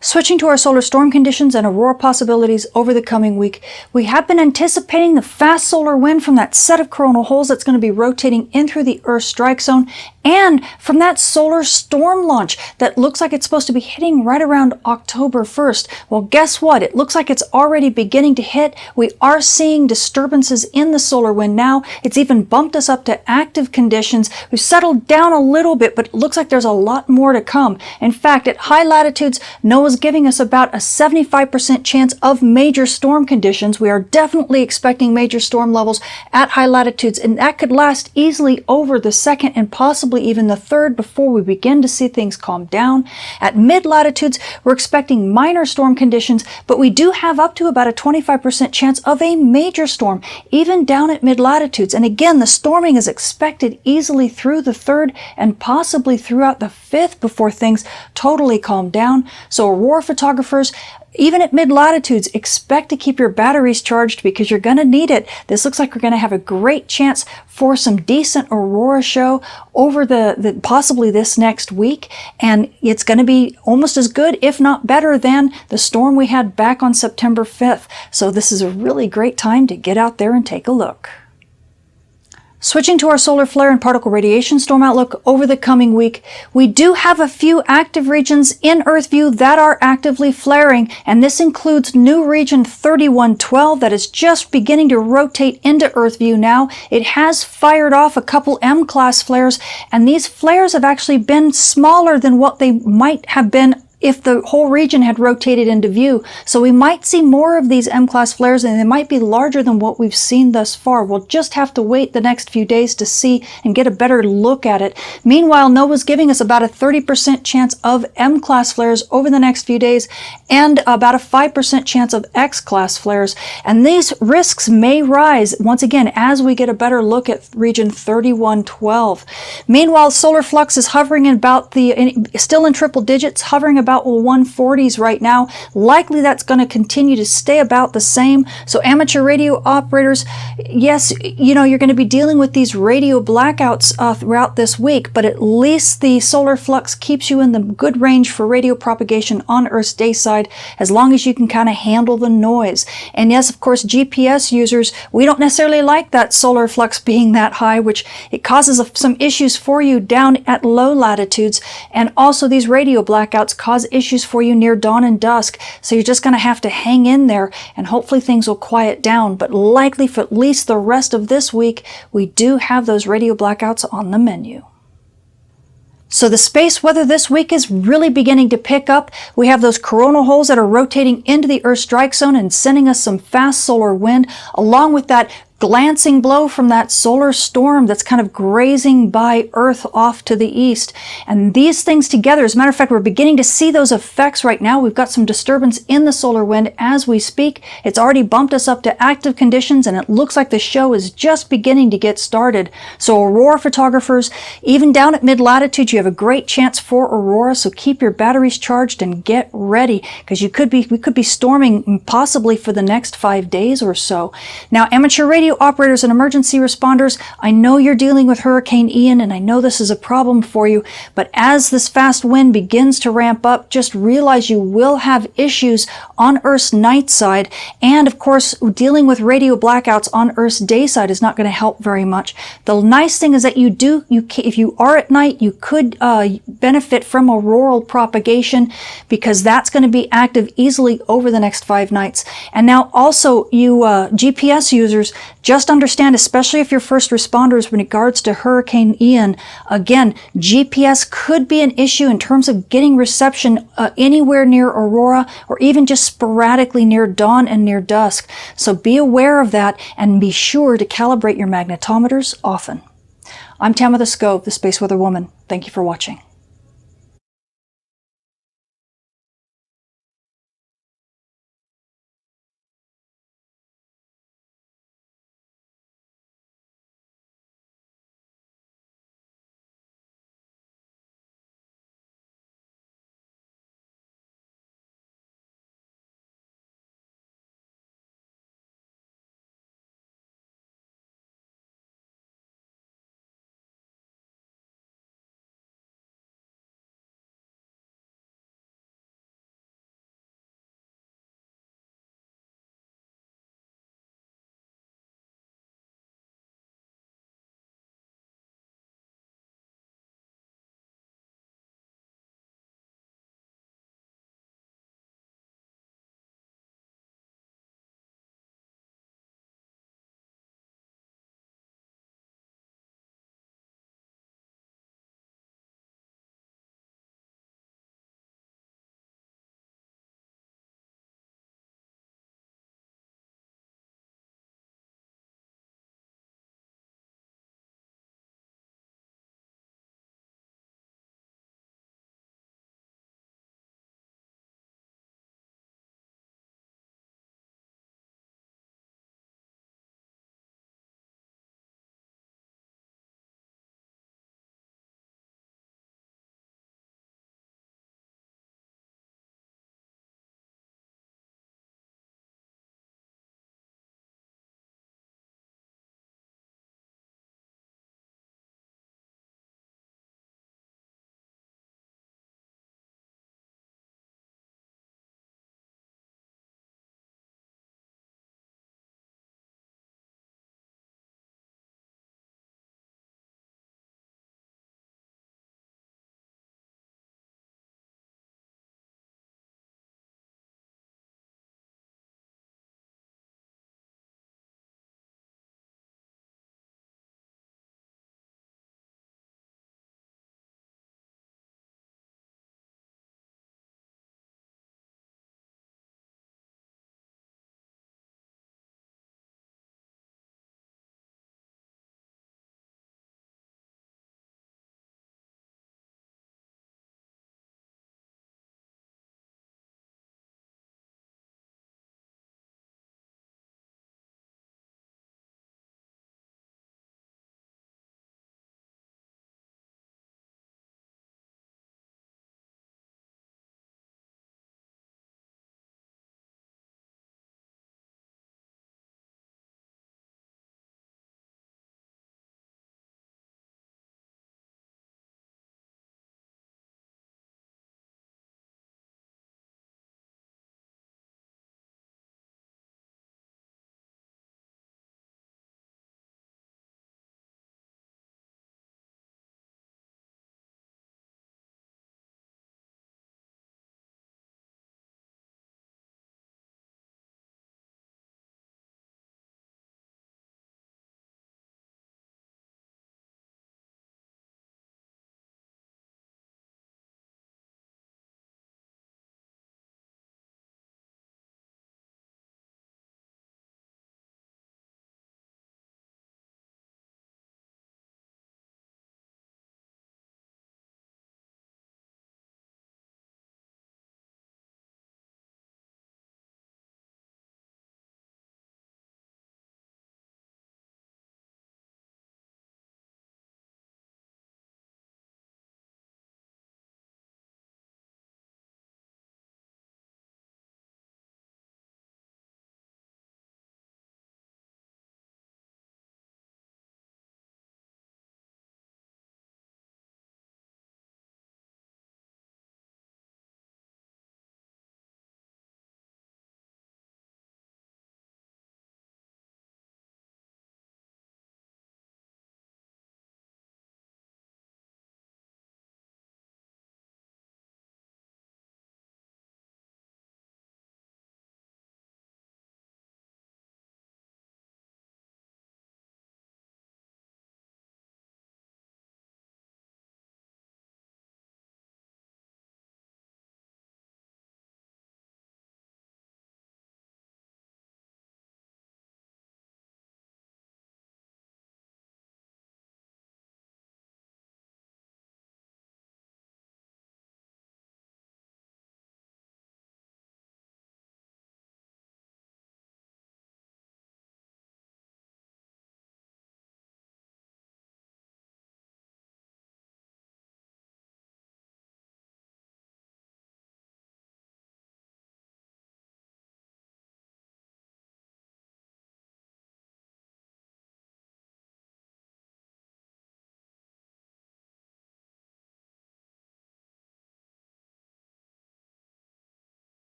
Switching to our solar storm conditions and aurora possibilities over the coming week, we have been anticipating the fast solar wind from that set of coronal holes that's going to be rotating in through the Earth's strike zone, and from that solar storm launch that looks like it's supposed to be hitting right around October 1st. Well, guess what? It looks like it's already beginning to hit. We are seeing disturbances in the solar wind now. It's even bumped us up to active conditions. We've settled down a little bit, but it looks like there's a lot more to come. In fact, at high latitudes, NOAA's giving us about a 75% chance of major storm conditions. We are definitely expecting major storm levels at high latitudes, and that could last easily over the 2nd and possibly even the 3rd before we begin to see things calm down. At mid-latitudes, we're expecting minor storm conditions, but we do have up to about a 25% chance of a major storm, even down at mid-latitudes. And again, the storming is expected easily through the 3rd and possibly throughout the 5th before things totally calm down. So aurora photographers, even at mid-latitudes, expect to keep your batteries charged because you're going to need it. This looks like we're going to have a great chance for some decent aurora show over the possibly this next week, and it's going to be almost as good, if not better, than the storm we had back on September 5th. So this is a really great time to get out there and take a look. Switching to our solar flare and particle radiation storm outlook over the coming week, we do have a few active regions in Earth view that are actively flaring, and this includes new region 3112 that is just beginning to rotate into Earth view now. It has fired off a couple M-class flares, and these flares have actually been smaller than what they might have been if the whole region had rotated into view. So we might see more of these M-class flares, and they might be larger than what we've seen thus far. We'll just have to wait the next few days to see and get a better look at it. Meanwhile, NOAA's giving us about a 30% chance of M-class flares over the next few days and about a 5% chance of X-class flares. And these risks may rise once again as we get a better look at region 3112. Meanwhile, solar flux is hovering about still in triple digits, hovering about 140s right now. Likely that's going to continue to stay about the same. So amateur radio operators, yes, you're going to be dealing with these radio blackouts throughout this week, but at least the solar flux keeps you in the good range for radio propagation on Earth's day side, as long as you can kind of handle the noise. And yes, of course, GPS users, we don't necessarily like that solar flux being that high, which it causes some issues for you down at low latitudes. And also these radio blackouts cause issues for you near dawn and dusk. So you're just going to have to hang in there, and hopefully things will quiet down. But likely for at least the rest of this week, we do have those radio blackouts on the menu. So the space weather this week is really beginning to pick up. We have those coronal holes that are rotating into the Earth strike zone and sending us some fast solar wind, along with that glancing blow from that solar storm that's kind of grazing by Earth off to the east. And these things together, as a matter of fact, we're beginning to see those effects right now. We've got some disturbance in the solar wind as we speak. It's already bumped us up to active conditions, and it looks like the show is just beginning to get started. So Aurora photographers, even down at mid-latitude, you have a great chance for Aurora, so keep your batteries charged and get ready, because we could be storming possibly for the next 5 days or so. Now, amateur radio operators and emergency responders, I know you're dealing with Hurricane Ian, and I know this is a problem for you, but as this fast wind begins to ramp up, just realize you will have issues on Earth's night side, and of course, dealing with radio blackouts on Earth's day side is not going to help very much. The nice thing is that if you are at night, you could benefit from auroral propagation, because that's going to be active easily over the next 5 nights. And now also, you GPS users, just understand, especially if you're first responders, in regards to Hurricane Ian, again, GPS could be an issue in terms of getting reception anywhere near Aurora, or even just sporadically near dawn and near dusk. So be aware of that, and be sure to calibrate your magnetometers often. I'm Tamitha Skov, the Space Weather Woman. Thank you for watching.